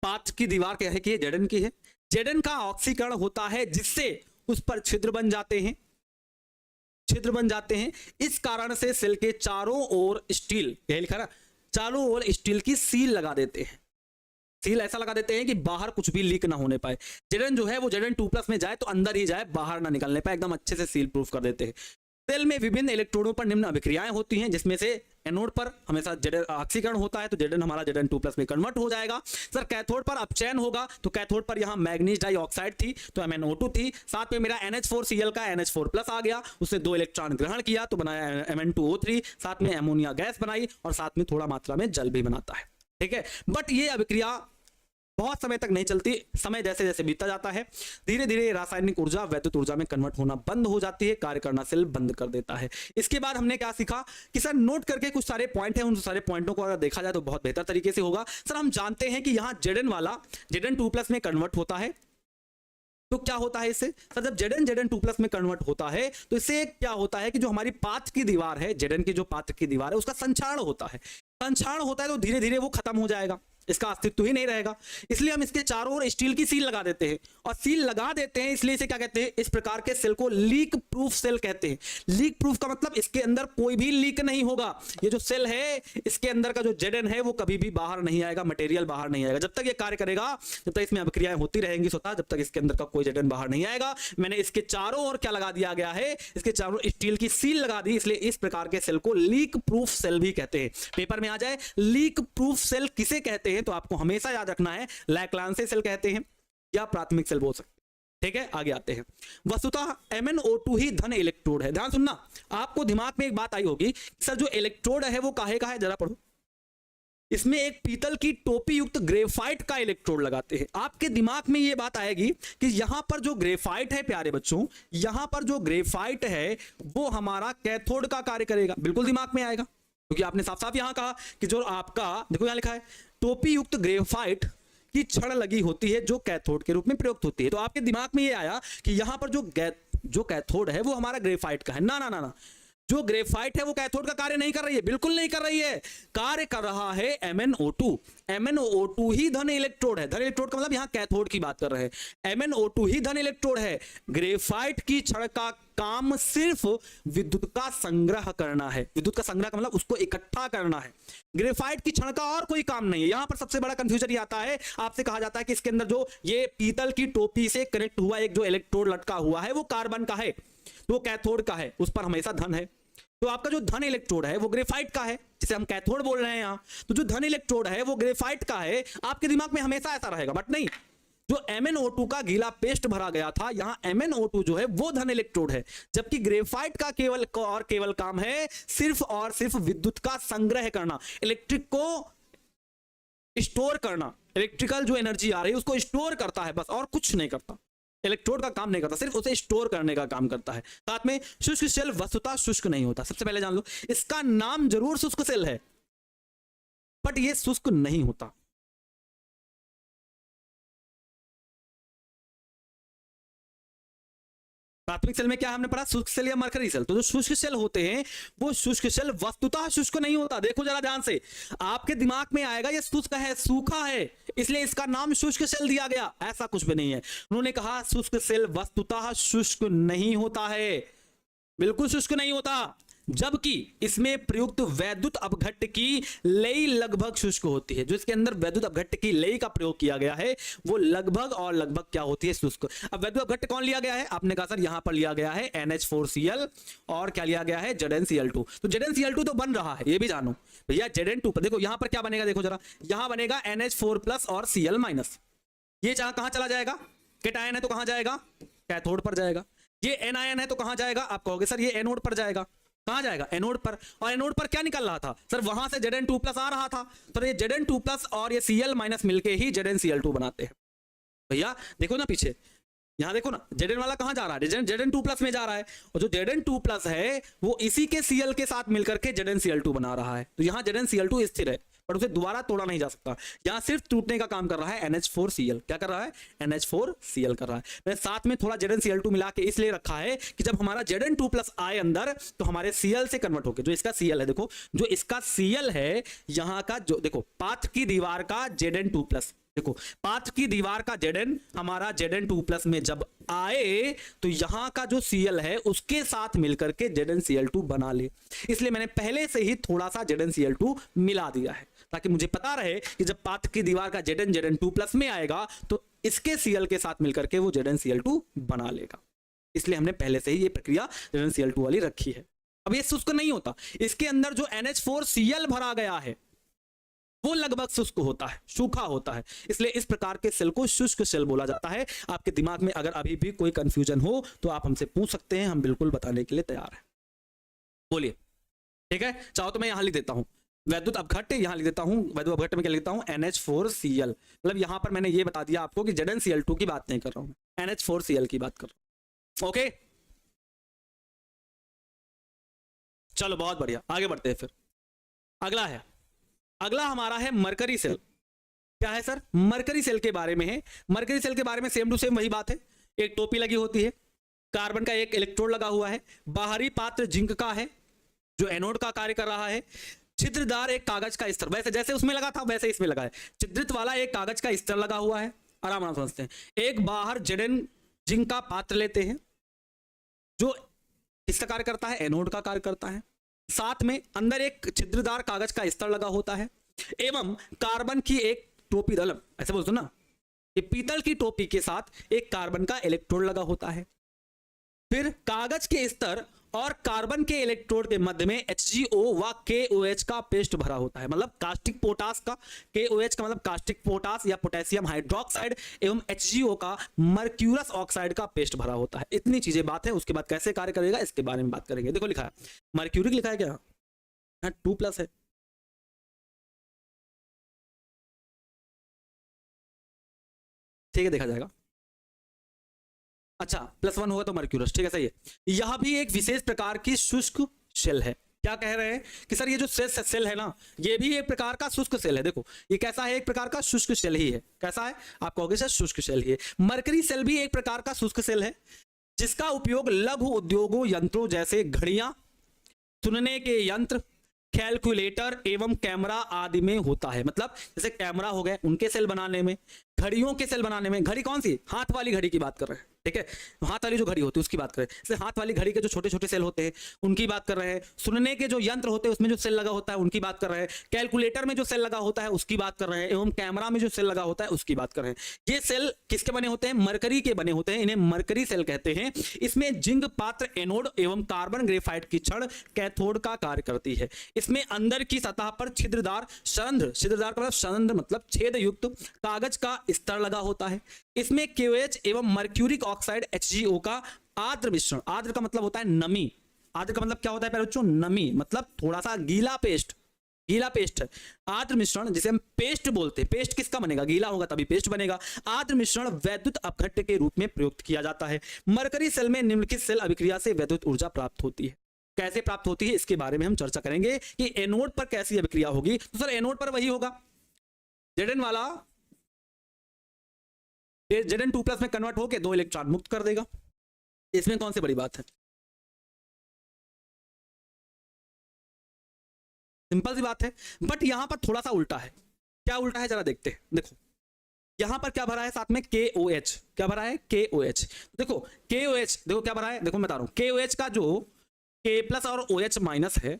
पात्र की दीवार क्या है कि Zn की है। Zn का ऑक्सीकरण होता है जिससे उस पर छिद्र बन जाते हैं, छिद्र बन जाते हैं। इस कारण से सेल के चारों ओर स्टील, यही लिखा ना, चारों ओर स्टील की सील लगा देते हैं। सील ऐसा लगा देते हैं कि बाहर कुछ भी लीक ना होने पाए। Zn जो है वो Zn2+ में जाए तो अंदर ही जाए, बाहर ना निकलने पाए, एकदम अच्छे से सील प्रूफ कर देते हैं। सेल में विभिन्न इलेक्ट्रोडों पर निम्न अभिक्रियाएं होती हैं जिसमें से एनोड पर हमेशा ऑक्सीकरण होता है तो Zn हमारा Zn2+ में कन्वर्ट हो जाएगा। सर कैथोड पर अपचयन होगा तो कैथोड पर यहाँ मैग्नीज डाइऑक्साइड थी तो MnO2 थी, साथ में मेरा NH4Cl का NH4+ आ गया, उसने 2 इलेक्ट्रॉन ग्रहण किया तो बनाया Mn2O3, साथ में अमोनिया गैस बनाई और साथ में थोड़ा मात्रा में जल भी बनाता है। ठीक है, बट ये अभिक्रिया बहुत समय तक नहीं चलती। समय जैसे जैसे बीतता जाता है धीरे धीरे रासायनिक ऊर्जा वैद्युत ऊर्जा में कन्वर्ट होना बंद हो जाती है, कार्य करना सेल बंद कर देता है। इसके बाद हमने क्या सीखा कि सर नोट करके कुछ सारे पॉइंट हैं, उन सारे पॉइंटों को अगर देखा जाए तो बहुत बेहतर तरीके से होगा। सर हम जानते हैं कि यहाँ Zn वाला Zn2+ में कन्वर्ट होता है तो क्या होता है इससे? सर जब Zn2+ में कन्वर्ट होता है तो इससे क्या होता है कि जो हमारी पात्र की दीवार है, Zn की जो पात्र की दीवार है उसका संक्षारण होता है। संक्षारण होता है तो धीरे धीरे वो खत्म हो जाएगा, इसका अस्तित्व ही नहीं रहेगा। इसलिए हम इसके चारों ओर स्टील की सील लगा देते हैं और सील लगा देते हैं इसलिए इसे क्या कहते हैं, इस प्रकार के सेल को लीक प्रूफ सेल कहते हैं। लीक प्रूफ का मतलब इसके अंदर कोई भी लीक नहीं होगा। ये जो सेल है इसके अंदर का जो Zn है वो कभी भी बाहर नहीं आएगा, मटेरियल बाहर नहीं आएगा। जब तक ये कार्य करेगा, जब तक इसमें अभिक्रियाएं होती रहेंगी स्वतः, जब तक इसके अंदर का कोई Zn बाहर नहीं आएगा। मैंने इसके चारों ओर क्या लगा दिया गया है, इसके चारों स्टील की सील लगा दी, इसलिए इस प्रकार के सेल को लीक प्रूफ सेल भी कहते हैं। पेपर में आ जाए लीक प्रूफ सेल किसे कहते हैं तो आपको हमेशा याद रखना है लैक्लांसे सेल कहते हैं या प्राथमिक सेल बोल सकते हैं। ठीक है, आगे आते हैं। वस्तुतः MnO2 ही धन इलेक्ट्रोड है। ध्यान सुनना, आपको दिमाग में एक बात आई होगी, सर जो इलेक्ट्रोड है वो काहे का है, जरा पढ़ो। इसमें एक पीतल की टोपी युक्त ग्रेफाइट का इलेक्ट्रोड लगाते हैं। आपके दिमाग में ये बात आएगी कि यहां पर जो ग्रेफाइट है प्यारे बच्चों, यहां पर जो ग्रेफाइट है वो हमारा कैथोड का कार्य करेगा। बिल्कुल दिमाग में आएगा क्योंकि आपने साफ साफ यहां कहा कि जो आपका देखो यहां लिखा है टोपी युक्त ग्रेफाइट की छड़ लगी होती है जो कैथोड के रूप में प्रयुक्त होती है। तो आपके दिमाग में ये आया कि यहां पर जो कैथोड है वो हमारा ग्रेफाइट का है। ना ना ना ना, जो ग्रेफाइट है वो कैथोड का कार्य नहीं कर रही है, बिल्कुल नहीं कर रही है। कार्य कर रहा है MnO2। MnO2 ही धन इलेक्ट्रोड है। धन इलेक्ट्रोड का मतलब यहां कैथोड की बात कर रहे हैं। MnO2 ही धन इलेक्ट्रोड है। ग्रेफाइट की छड़ का काम सिर्फ विद्युत का संग्रह करना है। विद्युत का संग्रह का मतलब उसको इकट्ठा करना है। ग्रेफाइट की छड़ का और कोई काम नहीं है। यहां पर सबसे बड़ा कंफ्यूजन ये आता है, आपसे कहा जाता है कि इसके अंदर जो ये पीतल की टोपी से कनेक्ट हुआ एक जो इलेक्ट्रोड लटका हुआ है वो कार्बन का है, तो कैथोड का है, उस पर हमेशा धन है। तो आपका जो धन इलेक्ट्रोड है वो ग्रेफाइट का है, जिसे हम कैथोड बोल रहे हैं यहां। तो जो धन इलेक्ट्रोड है वो ग्रेफाइट का है। आपके दिमाग में हमेशा ऐसा रहेगा, बट नहीं, जो MnO2 का गीला पेस्ट भरा गया था, यहां MnO2 जो है वो धन इलेक्ट्रोड है, जबकि ग्रेफाइट का केवल काम है सिर्फ और सिर्फ विद्युत का संग्रह करना, इलेक्ट्रिक को स्टोर करना। इलेक्ट्रिकल जो एनर्जी आ रही है उसको स्टोर करता है, बस और कुछ नहीं करता। इलेक्ट्रोड का काम नहीं करता, सिर्फ उसे स्टोर करने का काम करता है। साथ में शुष्क सेल वस्तुतः शुष्क नहीं होता। सबसे पहले जान लो, इसका नाम जरूर शुष्क सेल है बट ये शुष्क नहीं होता। प्राथमिक सेल में क्या हमने पढ़ा, शुष्क सेल या मरकरी सेल। तो जो शुष्क सेल होते हैं वो शुष्क सेल वस्तुतः शुष्क नहीं होता। देखो जरा ध्यान से, आपके दिमाग में आएगा ये शुष्क है, सूखा है, इसलिए इसका नाम शुष्क सेल दिया गया। ऐसा कुछ भी नहीं है। उन्होंने कहा शुष्क सेल वस्तुतः शुष्क नहीं होता है, बिल्कुल शुष्क नहीं होता, जबकि इसमें प्रयुक्त वैद्युत अपघट्ट की लई लगभग शुष्क होती है। जो इसके अंदर वैद्युत अपघट्ट की लई का प्रयोग किया गया है वो लगभग और लगभग क्या होती है, शुष्क। अब वैद्युत अपघट्ट कौन लिया गया है, आपने कहा सर यहां पर लिया गया है NH4Cl और क्या लिया गया है, ZnCl2। तो ZnCl2 तो बन रहा है, ये भी जानो भैया। Zn2 पर देखो यहां पर क्या बनेगा, देखो जरा, यहां बनेगा NH4+ और Cl-। ये कहां चला जाएगा, कैटायन है तो कहां जाएगा, कैथोड पर जाएगा। ये एनायन है तो कहां जाएगा, आप कहोगे सर ये एनोड पर जाएगा। कहां जाएगा, एनोड पर। और एनोड पर क्या निकल रहा था सर, वहां से Zn2+ आ रहा था। तो ये Zn2+ और ये Cl- मिलके ही ZnCl2 बनाते हैं। भैया देखो ना पीछे, यहाँ देखो ना Zn वाला कहाँ जा रहा है, Zn2 प्लस में जा रहा है, और जो Zn2 प्लस है वो इसी के Cl के साथ मिलकर के ZnCl2 बना रहा है। तो यहाँ ZnCl2 स्थिर है पर उसे दोबारा तोड़ा नहीं जा सकता, यहाँ सिर्फ टूटने का काम कर रहा है NH4Cl। क्या कर रहा है, NH4Cl कर रहा है। मैंने साथ में थोड़ा ZnCl2 मिला के इसलिए रखा है कि जब हमारा Zn2 प्लस आए अंदर तो हमारे Cl से कन्वर्ट होके, जो इसका Cl है देखो, जो इसका Cl है यहाँ का, जो देखो पाथ की दीवार का Zn2 प्लस, देखो पाथ की दीवार का Zn हमारा Zn2 प्लस में जब आए तो यहां का जो Cl है उसके साथ मिलकर के ZnCl2 बना ले। इसलिए मैंने पहले से ही थोड़ा सा ZnCl2 मिला दिया है ताकि मुझे पता रहे कि जब पाथ की दीवार का Zn2 प्लस में आएगा तो इसके Cl के साथ मिलकर के वो ZnCl2 बना लेगा। इसलिए हमने पहले से ही ये प्रक्रिया ZnCl2 वाली रखी है। अब ये शुष्क नहीं होता, इसके अंदर जो NH4Cl भरा गया है वो लगभग शुष्क होता है, सूखा होता है, इसलिए इस प्रकार के सेल को शुष्क सेल बोला जाता है। आपके दिमाग में अगर अभी भी कोई कंफ्यूजन हो तो आप हमसे पूछ सकते हैं, हम बिल्कुल बताने के लिए तैयार हैं। बोलिए, ठीक है। चाहो तो मैं यहां लिख देता हूं वैद्युत अपघट्य, यहां लिख देता हूं वैद्युत अपघट्य में क्या लिखता हूं NH4Cl, मतलब यहां पर मैंने ये बता दिया आपको कि ZnCl2 की बात नहीं कर रहा हूं, NH4Cl की बात कर रहा हूं। ओके चलो बहुत बढ़िया, आगे बढ़ते हैं। फिर अगला हमारा है मरकरी सेल। क्या है सर, मरकरी सेल के बारे में है। मरकरी सेल के बारे में सेम टू सेम वही बात है, एक टोपी लगी होती है, कार्बन का एक इलेक्ट्रोड लगा हुआ है, बाहरी पात्र जिंक का है जो एनोड का कार्य कर रहा है, छिद्रदार एक कागज का स्तर, वैसे जैसे उसमें लगा था वैसे इसमें लगा है, छिद्रित वाला एक कागज का स्तर लगा हुआ है, आराम आराम समझते हैं। एक बाहर Zn जिंक का पात्र लेते हैं जो किसका कार्य करता है, एनोड का कार्य करता है, साथ में अंदर एक छिद्रदार कागज का स्तर लगा होता है, एवं कार्बन की एक टोपी, ऐसे बोलते ना, ये पीतल की टोपी के साथ एक कार्बन का इलेक्ट्रोड लगा होता है। फिर कागज के स्तर और कार्बन के इलेक्ट्रोड के मध्य में HgO व KOH का पेस्ट भरा होता है, मतलब कास्टिक पोटास का, KOH का मतलब कास्टिक पोटास या पोटेशियम हाइड्रोक्साइड, एवं HgO का मर्क्यूरस ऑक्साइड का पेस्ट भरा होता है। इतनी चीजें बात है, उसके बाद कैसे कार्य करेगा इसके बारे में बात करेंगे। देखो लिखा है मर्क्यूरिक, लिखा है क्या, 2 प्लस है, ठीक है देखा जाएगा। अच्छा +1 होगा तो मर्क्यूरस, ठीक है सही है। यह भी एक विशेष प्रकार की शुष्क शेल है। क्या कह रहे हैं कि सर ये जो सेल है ना, ये भी एक प्रकार का शुष्क सेल है। देखो ये कैसा है, एक प्रकार का शुष्क सेल ही है। कैसा है, आप कहोगे सर शुष्क सेल ही है। मरकरी सेल भी एक प्रकार का शुष्क सेल है जिसका उपयोग लघु उद्योगों यंत्रों जैसे घड़ियां, सुनने के यंत्र, कैलकुलेटर एवं कैमरा आदि में होता है। मतलब जैसे कैमरा हो गए उनके सेल बनाने में, घड़ियों के सेल बनाने में, घड़ी कौन सी, हाथ वाली घड़ी की बात कर रहे हैं, ठीक है, हाथ वाली जो घड़ी होती है उसकी बात करें, जैसे हाथ वाली घड़ी के जो छोटे छोटे सेल होते हैं उनकी बात कर रहे हैं, सुनने के जो यंत्र होते हैं उसमें जो सेल लगा होता है उनकी बात कर रहे हैं, कैलकुलेटर में जो सेल लगा होता है उसकी बात कर रहे हैं, एवं कैमरा में जो सेल लगा होता है उसकी बात कर रहे हैं। ये सेल किसके बने होते हैं, मरकरी के बने होते हैं, इन्हें मरकरी सेल कहते हैं। इसमें जिंक पात्र एनोड एवं कार्बन ग्रेफाइट की छड़ कैथोड का कार्य करती है। इसमें अंदर की सतह पर छिद्रदार सरंध्र, छिद्रदार का सरंध्र मतलब छेद युक्त कागज का स्तर लगा होता है। इसमें KOH एवं मर्क्यूरिक ऑक्साइड HgO का आर्द्र मिश्रण, आर्द्र का मतलब होता है नमी, आर्द्र का मतलब क्या होता है पहले बच्चों, नमी, मतलब थोड़ा सा गीला पेस्ट, गीला पेस्ट है आर्द्र मिश्रण, जिसे हम पेस्ट बोलते हैं। पेस्ट किसका बनेगा, गीला होगा तभी पेस्ट बनेगा। आर्द्र मिश्रण वैद्युत अपघट्य के रूप में प्रयुक्त किया जाता है। मरकरी सेल में निम्नलिखित सेल अभिक्रिया से वैद्युत ऊर्जा प्राप्त होती है। कैसे प्राप्त होती है इसके बारे में हम चर्चा करेंगे कि एनोड पर कैसी अभिक्रिया होगी। तो सर एनोड पर वही होगा, Zn वाला Zn2 प्लस में कन्वर्ट होकर 2 इलेक्ट्रॉन मुक्त कर देगा। इसमें कौन सी बड़ी बात है, सिंपल सी बात है। बट यहां पर थोड़ा सा उल्टा है। क्या उल्टा है जरा देखते हैं। देखो यहां पर क्या भरा है साथ में KOH, क्या भरा है KOH। देखो KOH देखो क्या भरा है, देखो मैं बता रहा हूं KOH का जो K प्लस और OH माइनस है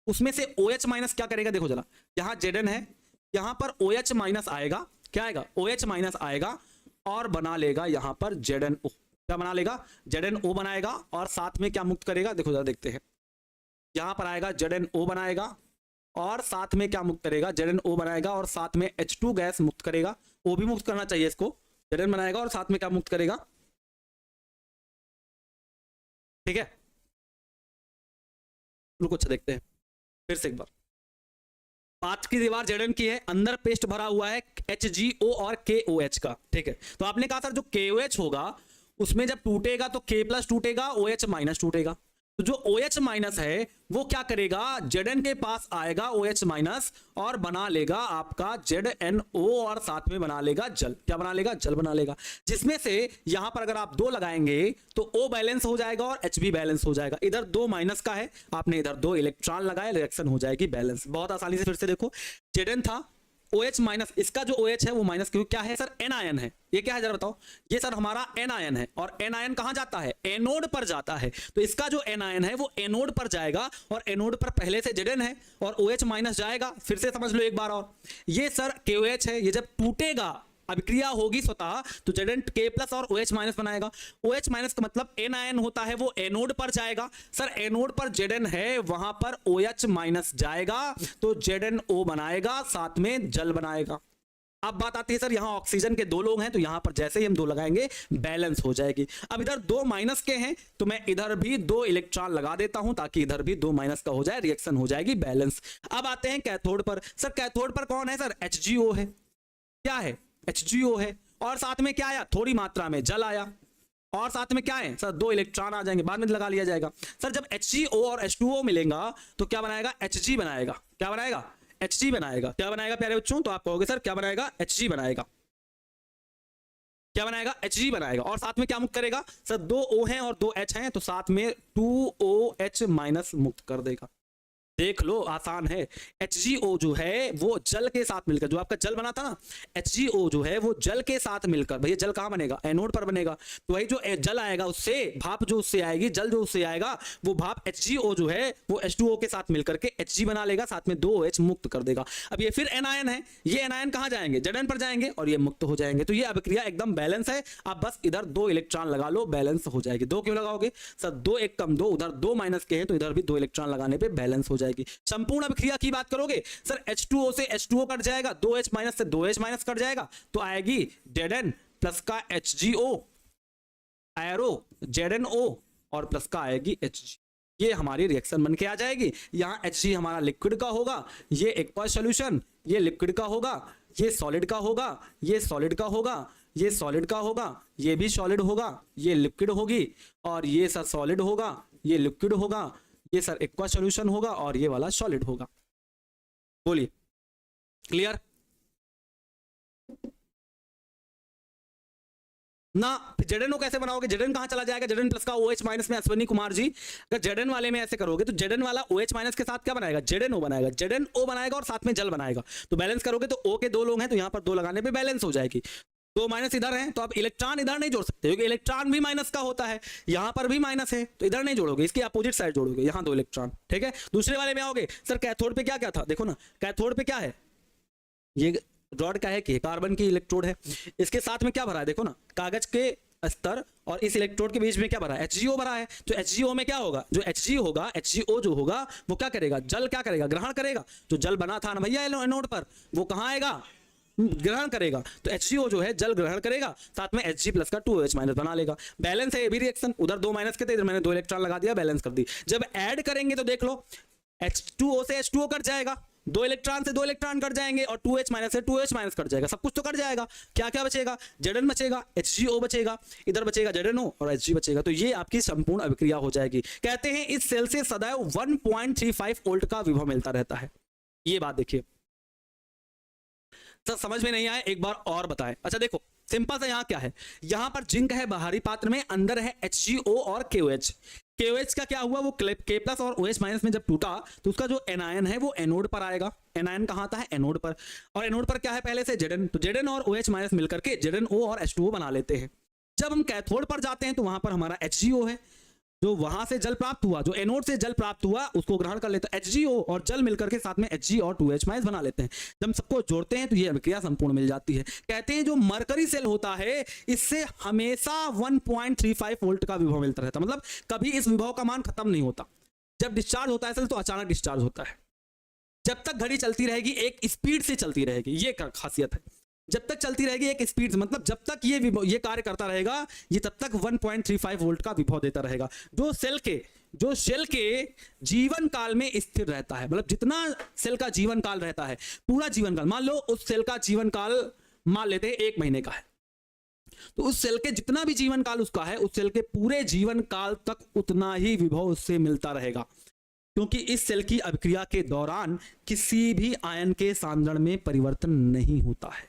उसमें से OH माइनस क्या करेगा, देखो जरा यहां Zn है, यहां पर OH माइनस आएगा, क्या आएगा OH माइनस आएगा और बना लेगा यहां पर ZnO। क्या बना लेगा, ZnO बनाएगा और साथ में क्या मुक्त करेगा, देखो जरा देखते हैं। यहां पर आएगा ZnO बनाएगा और साथ में क्या मुक्त करेगा, ZnO बनाएगा और साथ में H2 गैस मुक्त करेगा। O भी मुक्त करना चाहिए इसको, Zn बनाएगा और साथ में क्या मुक्त करेगा, ठीक है। रुको अच्छा देखते हैं फिर से एक बार। पाथ की दीवार Zn की है, अंदर पेस्ट भरा हुआ है HgO और KOH का, ठीक है। तो आपने कहा सर जो KOH होगा उसमें जब टूटेगा तो K प्लस टूटेगा, OH माइनस टूटेगा। तो जो OH माइनस है वो क्या करेगा, Zn के पास आएगा OH माइनस और बना लेगा आपका ZnO और साथ में बना लेगा जल। क्या बना लेगा, जल बना लेगा। जिसमें से यहां पर अगर आप 2 लगाएंगे तो O बैलेंस हो जाएगा और H भी बैलेंस हो जाएगा। इधर 2 माइनस का है, आपने इधर 2 इलेक्ट्रॉन लगाए, रिएक्शन हो जाएगी बैलेंस। बहुत आसानी से फिर से देखो, Zn था OH माइनस, इसका जो OH है वो माइनस, क्योंकि क्या है सर, एन आयन है। ये क्या है जरा बताओ, ये सर हमारा एन आयन है और एन आयन कहां जाता है, एनोड पर जाता है। तो इसका जो एन आयन है वो एनोड पर जाएगा और एनोड पर पहले से Zn है और OH माइनस जाएगा। फिर से समझ लो एक बार और, ये सर KOH है, ये जब टूटेगा अभिक्रिया होगी स्वतः तो Zn K प्लस और OH माइनस बनाएगा। OH माइनस का मतलब एन आयन होता है, वो एनोड पर जाएगा। सर एनोड पर Zn है, वहां पर OH माइनस जाएगा तो ZnO बनाएगा, साथ में जल बनाएगा। अब बात आती है सर यहाँ ऑक्सीजन के 2 लोग हैं तो यहां पर जैसे ही हम 2 लगाएंगे बैलेंस हो जाएगी। अब इधर 2 माइनस के हैं तो मैं इधर भी 2 इलेक्ट्रॉन लगा देता हूं ताकि इधर भी 2 माइनस का हो जाए, रिएक्शन हो जाएगी बैलेंस। अब आते हैं कैथोड पर। सर कैथोड पर कौन है सर, HgO है। क्या है, HgO है और साथ में क्या आया, थोड़ी मात्रा में जल आया और साथ में क्या है सर, 2 इलेक्ट्रॉन आ जाएंगे, बाद में लगा लिया जाएगा। सर जब HgO और H2O मिलेगा तो क्या बनाएगा, Hg बनाएगा। क्या बनाएगा, Hg बनाएगा। क्या बनाएगा प्यारे बच्चों, तो आप कहोगे सर क्या बनाएगा, Hg बनाएगा। क्या बनाएगा, Hg बनाएगा और साथ में क्या मुक्त करेगा सर, 2 O हैं और 2 H हैं तो साथ में 2OH माइनस मुक्त कर देगा। देख लो आसान है। HgO जो है वो जल के साथ मिलकर, जो आपका जल बना था ना, HgO जो है वो जल के साथ मिलकर, भैया जल कहां बनेगा, एनोड पर बनेगा। तो वही जो जल आएगा उससे भाप जो उससे आएगी, जल जो उससे आएगा वो भाप HgO जो है वो H2O के साथ मिलकर के Hg बना लेगा, साथ में 2OH मुक्त कर देगा। अब ये फिर एनायन है, ये एनायन कहां जाएंगे, Zn पर जाएंगे और ये मुक्त हो जाएंगे। तो ये अभिक्रिया एकदम बैलेंस है। आप बस इधर 2 इलेक्ट्रॉन लगा लो, बैलेंस हो जाएगी। 2 क्यों लगाओगे सर, 2 1 कम 2, उधर 2 माइनस के हैं तो इधर भी 2 इलेक्ट्रॉन लगाने पे बैलेंस हो जाएगी। संपूर्ण अभिक्रिया की बात करोगे सर, H2O से H2O कट जाएगा, 2H माइनस से 2H माइनस कट जाएगा तो आएगी Zn प्लस का HgO, एरो ZnO और प्लस का आएगी Hg। ये हमारी रिएक्शन बन के आ जाएगी। यहाँ Hg हमारा लिक्विड का होगा, ये एक्वस सॉल्यूशन, ये लिक्विड का होगा, ये सॉलिड का होगा, ये सॉलिड का होगा, ये सॉलिड का होगा, ये भी सॉलिड होगा, ये लिक्विड होगी और ये सर सॉलिड होगा, ये लिक्विड होगा, ये सर एक्वा सॉल्यूशन होगा और ये वाला सॉलिड होगा। बोलिए क्लियर ना। Zno कैसे बनाओगे, Zn कहां चला जाएगा, Zn प्लस का OH माइनस में अश्विनी कुमार जी, अगर Zn वाले में ऐसे करोगे तो Zn वाला OH माइनस के साथ क्या बनाएगा, ZnO बनाएगा, ZnO बनाएगा और साथ में जल बनाएगा। तो बैलेंस करोगे तो O के 2 लोग हैं तो यहां पर 2 लगाने पे बैलेंस हो जाएगी। 2 माइनस इधर है तो आप इलेक्ट्रॉन इधर नहीं जोड़ सकते क्योंकि इलेक्ट्रॉन भी माइनस का होता है, यहां पर भी माइनस है तो इधर नहीं जोड़ोगे, इसकी अपोजिट साइड जोड़ोगे, यहां 2 इलेक्ट्रॉन, ठीक है। दूसरे वाले में आओगे सर, कैथोड पे क्या क्या था, देखो ना कैथोड पे क्या है, ये रॉड का है कि कार्बन की इलेक्ट्रोड है, इसके साथ में क्या भरा है देखो ना, कागज के स्तर और इस इलेक्ट्रोड के बीच में क्या भरा है, HgO भरा है। तो HgO में क्या होगा, जो Hg होगा, HgO जो होगा वो क्या करेगा, जल क्या करेगा, ग्रहण करेगा। जो जल बना था ना भैया एनोड पर वो कहां आएगा, ग्रहण करेगा। तो HgO जो है जल ग्रहण करेगा, साथ में Hg प्लस का 2OH माइनस बना लेगा। बैलेंस है ये भी रिएक्शन, उधर 2 माइनस के थे, इधर मैंने 2 इलेक्ट्रॉन लगा दिया, बैलेंस कर दी। जब ऐड करेंगे तो देख लो H2O से H2O कट जाएगा, 2 इलेक्ट्रॉन से 2 इलेक्ट्रॉन कट जाएंगे और 2H माइनस से 2H माइनस कट जाएगा, सब कुछ तो कट जाएगा। क्या क्या बचेगा, Zn बचेगा, HgO बचेगा, इधर बचेगा ZnO और Hg बचेगा। तो ये आपकी संपूर्ण अभिक्रिया हो जाएगी। कहते हैं इस सेल से सदैव 1.35 वोल्ट का विभव मिलता रहता है। ये बात देखिए सर, समझ में नहीं आए एक बार और बताएं। अच्छा देखो सिंपल सा, यहाँ क्या है, यहाँ पर जिंक है बाहरी पात्र में, अंदर है HgO और KOH। KOH का क्या हुआ, वो K प्लस और OH माइनस में जब टूटा तो उसका जो एनायन है वो एनोड पर आएगा। एनायन कहाँ आता है, एनोड पर, और एनोड पर क्या है पहले से Zn, तो Zn और OH माइनस मिलकर के ZnO और H2O बना लेते हैं। जब हम कैथोड पर जाते हैं तो वहां पर हमारा HgO है, जो वहां से जल प्राप्त हुआ, जो एनोड से जल प्राप्त हुआ उसको ग्रहण कर लेते हैं, HgO और जल मिलकर के साथ में Hg और 2H माइनस बना लेते हैं। जब हम सबको जोड़ते हैं तो ये अभिक्रिया संपूर्ण मिल जाती है। कहते हैं जो मरकरी सेल होता है इससे हमेशा 1.35 वोल्ट का विभव मिलता रहता है, मतलब कभी इस विभव का मान खत्म नहीं होता। जब डिस्चार्ज होता है सेल तो अचानक डिस्चार्ज होता है, जब तक घड़ी चलती रहेगी एक स्पीड से चलती रहेगी, ये खासियत है। जब तक चलती रहेगी एक स्पीड से, मतलब जब तक ये कार्य करता रहेगा ये तब तक 1.35 वोल्ट का विभव देता रहेगा। जो सेल के जो सेल के जीवन काल में स्थिर रहता है, मतलब जितना सेल का जीवन काल रहता है, पूरा जीवन काल, मान लो उस सेल का जीवन काल मान लेते हैं 1 महीने का है, तो उस सेल के जितना भी जीवन काल उसका है, उस सेल के पूरे जीवन काल तक उतना ही विभव उससे मिलता रहेगा, क्योंकि इस सेल की अभिक्रिया के दौरान किसी भी आयन के सांद्रण में परिवर्तन नहीं होता है।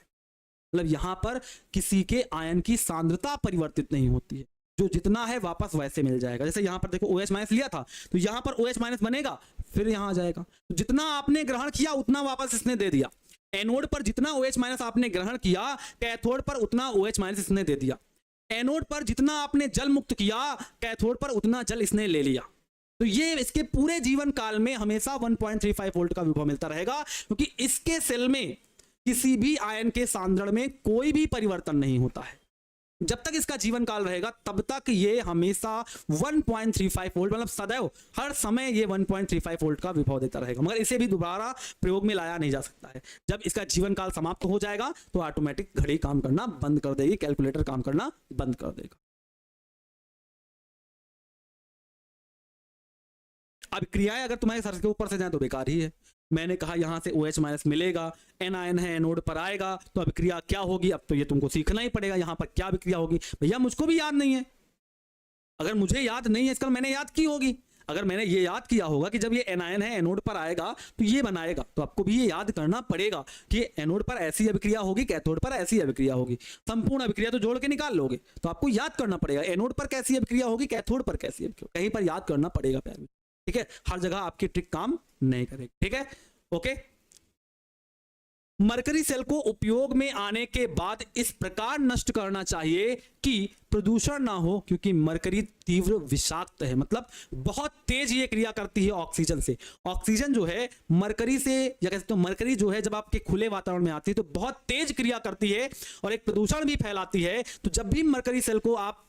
मतलब यहां पर किसी के आयन की सांद्रता परिवर्तित नहीं होती है, जो जितना है वापस वैसे मिल जाएगा। जैसे यहां पर देखो OH माइनस लिया था, तो यहां पर OH माइनस बनेगा, फिर यहां आ जाएगा, तो जितना आपने ग्रहण किया उतना वापस इसने दे दिया। एनोड पर जितना OH माइनस आपने ग्रहण किया, कैथोड पर उतना OH माइनस इसने दे दिया। एनोड पर जितना आपने जल मुक्त किया, कैथोड पर उतना जल इसने ले लिया। तो ये इसके पूरे जीवन काल में हमेशा 1.35 वोल्ट का विभव मिलता रहेगा, क्योंकि इसके सेल में किसी भी आयन के सांद्रण में कोई भी परिवर्तन नहीं होता है। जब तक इसका जीवन काल रहेगा तब तक ये हमेशा 1.35 वोल्ट, मतलब सदैव हर समय ये 1.35 वोल्ट का विभव देता रहेगा। मगर इसे भी दोबारा प्रयोग में लाया नहीं जा सकता है। जब इसका जीवन काल समाप्त हो जाएगा तो ऑटोमेटिक घड़ी काम करना बंद कर देगी, कैलकुलेटर काम करना बंद कर देगा। अब क्रियाएं अगर तुम्हारे सर के ऊपर से जाए तो बेकार ही है। मैंने कहा यहां से OH माइनस मिलेगा, N आयन है, एनोड पर आएगा, तो अभिक्रिया क्या होगी, अब तो ये तुमको सीखना ही पड़ेगा। यहां पर क्या अभिक्रिया होगी, भैया मुझको भी याद नहीं है। अगर मुझे याद नहीं है इसका मैंने याद की होगी। अगर मैंने ये याद किया होगा कि जब ये N आयन है, एनोड पर आएगा तो ये बनाएगा, तो आपको भी ये याद करना पड़ेगा कि एनोड पर ऐसी अभिक्रिया होगी, कैथोड पर ऐसी अभिक्रिया होगी। संपूर्ण अभिक्रिया तो जोड़ के निकाल लोगे, तो आपको याद करना पड़ेगा एनोड पर कैसी अभिक्रिया होगी, कैथोड पर कैसी अभिक्रिया, कहीं पर याद करना पड़ेगा प्यार। ठीक है, हर जगह आपकी ट्रिक काम नहीं करेगी। ठीक है, ओके। मरकरी सेल को उपयोग में आने के बाद इस प्रकार नष्ट करना चाहिए कि प्रदूषण ना हो, क्योंकि मरकरी तीव्र विषाक्त है, मतलब बहुत तेज ये क्रिया करती है ऑक्सीजन से। ऑक्सीजन जो है मरकरी से, या कह सकते हो मरकरी जो है जब आपके खुले वातावरण में आती है तो बहुत तेज क्रिया करती है और एक प्रदूषण भी फैलाती है। तो जब भी मरकरी सेल को आप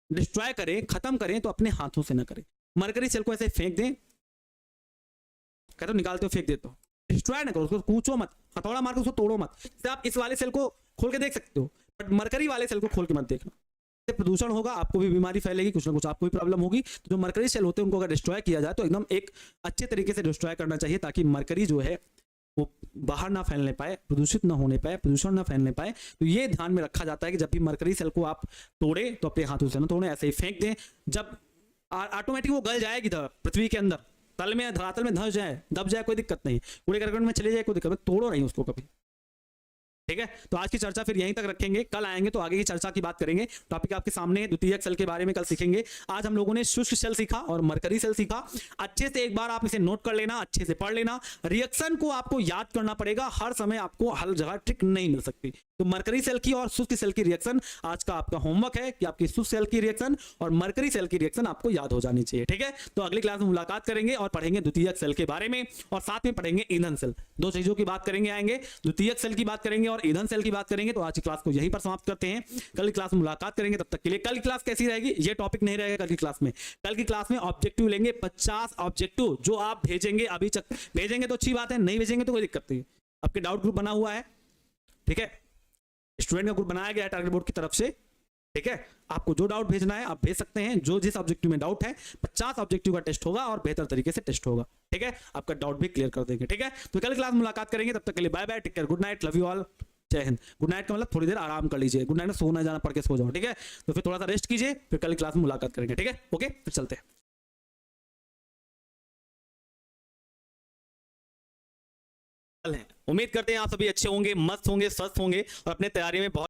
डिस्ट्रॉय करें, खत्म करें, तो अपने हाथों से ना करें। मरकरी सेल को ऐसे फेंक दें, कहते हो निकालते हो फेंक देते हो, डिस्ट्रॉय ना करो, उसको कूचो मत, हथौड़ा मार के उसको तोड़ो मत। जैसे आप इस वाले सेल को खोल के देख सकते हो, बट मरकरी वाले सेल को खोल के मत देखना, इससे प्रदूषण होगा, आपको भी बीमारी फैलेगी, कुछ ना कुछ आपको भी प्रॉब्लम होगी। तो जो मरकरी सेल होते हैं उनको अगर डिस्ट्रॉय किया जाए तो एकदम एक अच्छे तरीके से डिस्ट्रॉय करना चाहिए, ताकि मरकरी जो है वो बाहर ना फैलने पाए, प्रदूषित ना होने पाए, प्रदूषण ना फैलने पाए। तो ये ध्यान में रखा जाता है कि जब भी मरकरी सेल को आप तोड़े तो अपने हाथों से ना तोड़े, ऐसे ही फेंक दें। जब ऑटोमेटिक वो गल जाएगी पृथ्वी के अंदर, तल में, धरातल में धंस जाए, दब जाए, कोई दिक्कत नहीं, कूड़े करकट में चले जाए, कोई दिक्कत नहीं, तोड़ो नहीं उसको कभी। ठीक है, तो आज की चर्चा फिर यहीं तक रखेंगे, कल आएंगे तो आगे की चर्चा की बात करेंगे। टॉपिक आपके सामने है, द्वितीयक सेल के बारे में कल सीखेंगे। आज हम लोगों ने शुष्क सेल सीखा और मरकरी सेल सीखा। अच्छे से एक बार आप इसे नोट कर लेना, अच्छे से पढ़ लेना। रिएक्शन को आपको याद करना पड़ेगा, हर समय आपको हर जगह ट्रिक नहीं मिल सकती। तो मरकरी सेल की और शुष्क सेल की रिएक्शन आज का आपका होमवर्क है कि आपकी शुष्क सेल की रिएक्शन और मरकरी सेल की रिएक्शन आपको याद हो जानी चाहिए। ठीक है, तो अगली क्लास में मुलाकात करेंगे और पढ़ेंगे द्वितीयक सेल के बारे में, और साथ में पढ़ेंगे ईंधन सेल। दो चीजों की बात करेंगे, आएंगे द्वितीयक सेल की बात करेंगे और ईंधन सेल की बात करेंगे। तो आज की क्लास को यहीं पर समाप्त करते हैं, कल की क्लास में मुलाकात करेंगे। तब तक के लिए कल की क्लास कैसी रहेगी, ये टॉपिक नहीं रहेगा कल की क्लास में। कल की क्लास में ऑब्जेक्टिव लेंगे, 50 ऑब्जेक्टिव जो आप भेजेंगे, अभी भेजेंगे तो अच्छी बात है, नहीं भेजेंगे तो कोई दिक्कत नहीं। आपके डाउट ग्रुप बना हुआ है, ठीक है, स्टूडेंट का ग्रुप बनाया गया है टारगेट बोर्ड की तरफ से। ठीक है, आपको जो डाउट भेजना है आप भेज सकते हैं, जो जिस ऑब्जेक्टिव में डाउट है। 50 ऑब्जेक्टिव का टेस्ट होगा और बेहतर तरीके से टेस्ट होगा। ठीक है, आपका डाउट भी क्लियर कर देंगे। ठीक है, तो कल क्लास में मुलाकात करेंगे, तब तक के लिए bye bye, take care, good night, love you all, जय हिंद। गुड नाइट का मतलब थोड़ी देर आराम कर लीजिए, गुड नाइट में सोना जाना पड़ के सो जाओ। ठीक है, तो फिर थोड़ा सा रेस्ट कीजिए, फिर कल क्लास में मुलाकात करेंगे। ठीक है, ओके, फिर चलते हैं। उम्मीद करते हैं आप सभी अच्छे होंगे, मस्त होंगे, स्वस्थ होंगे और अपने तैयारी में बहुत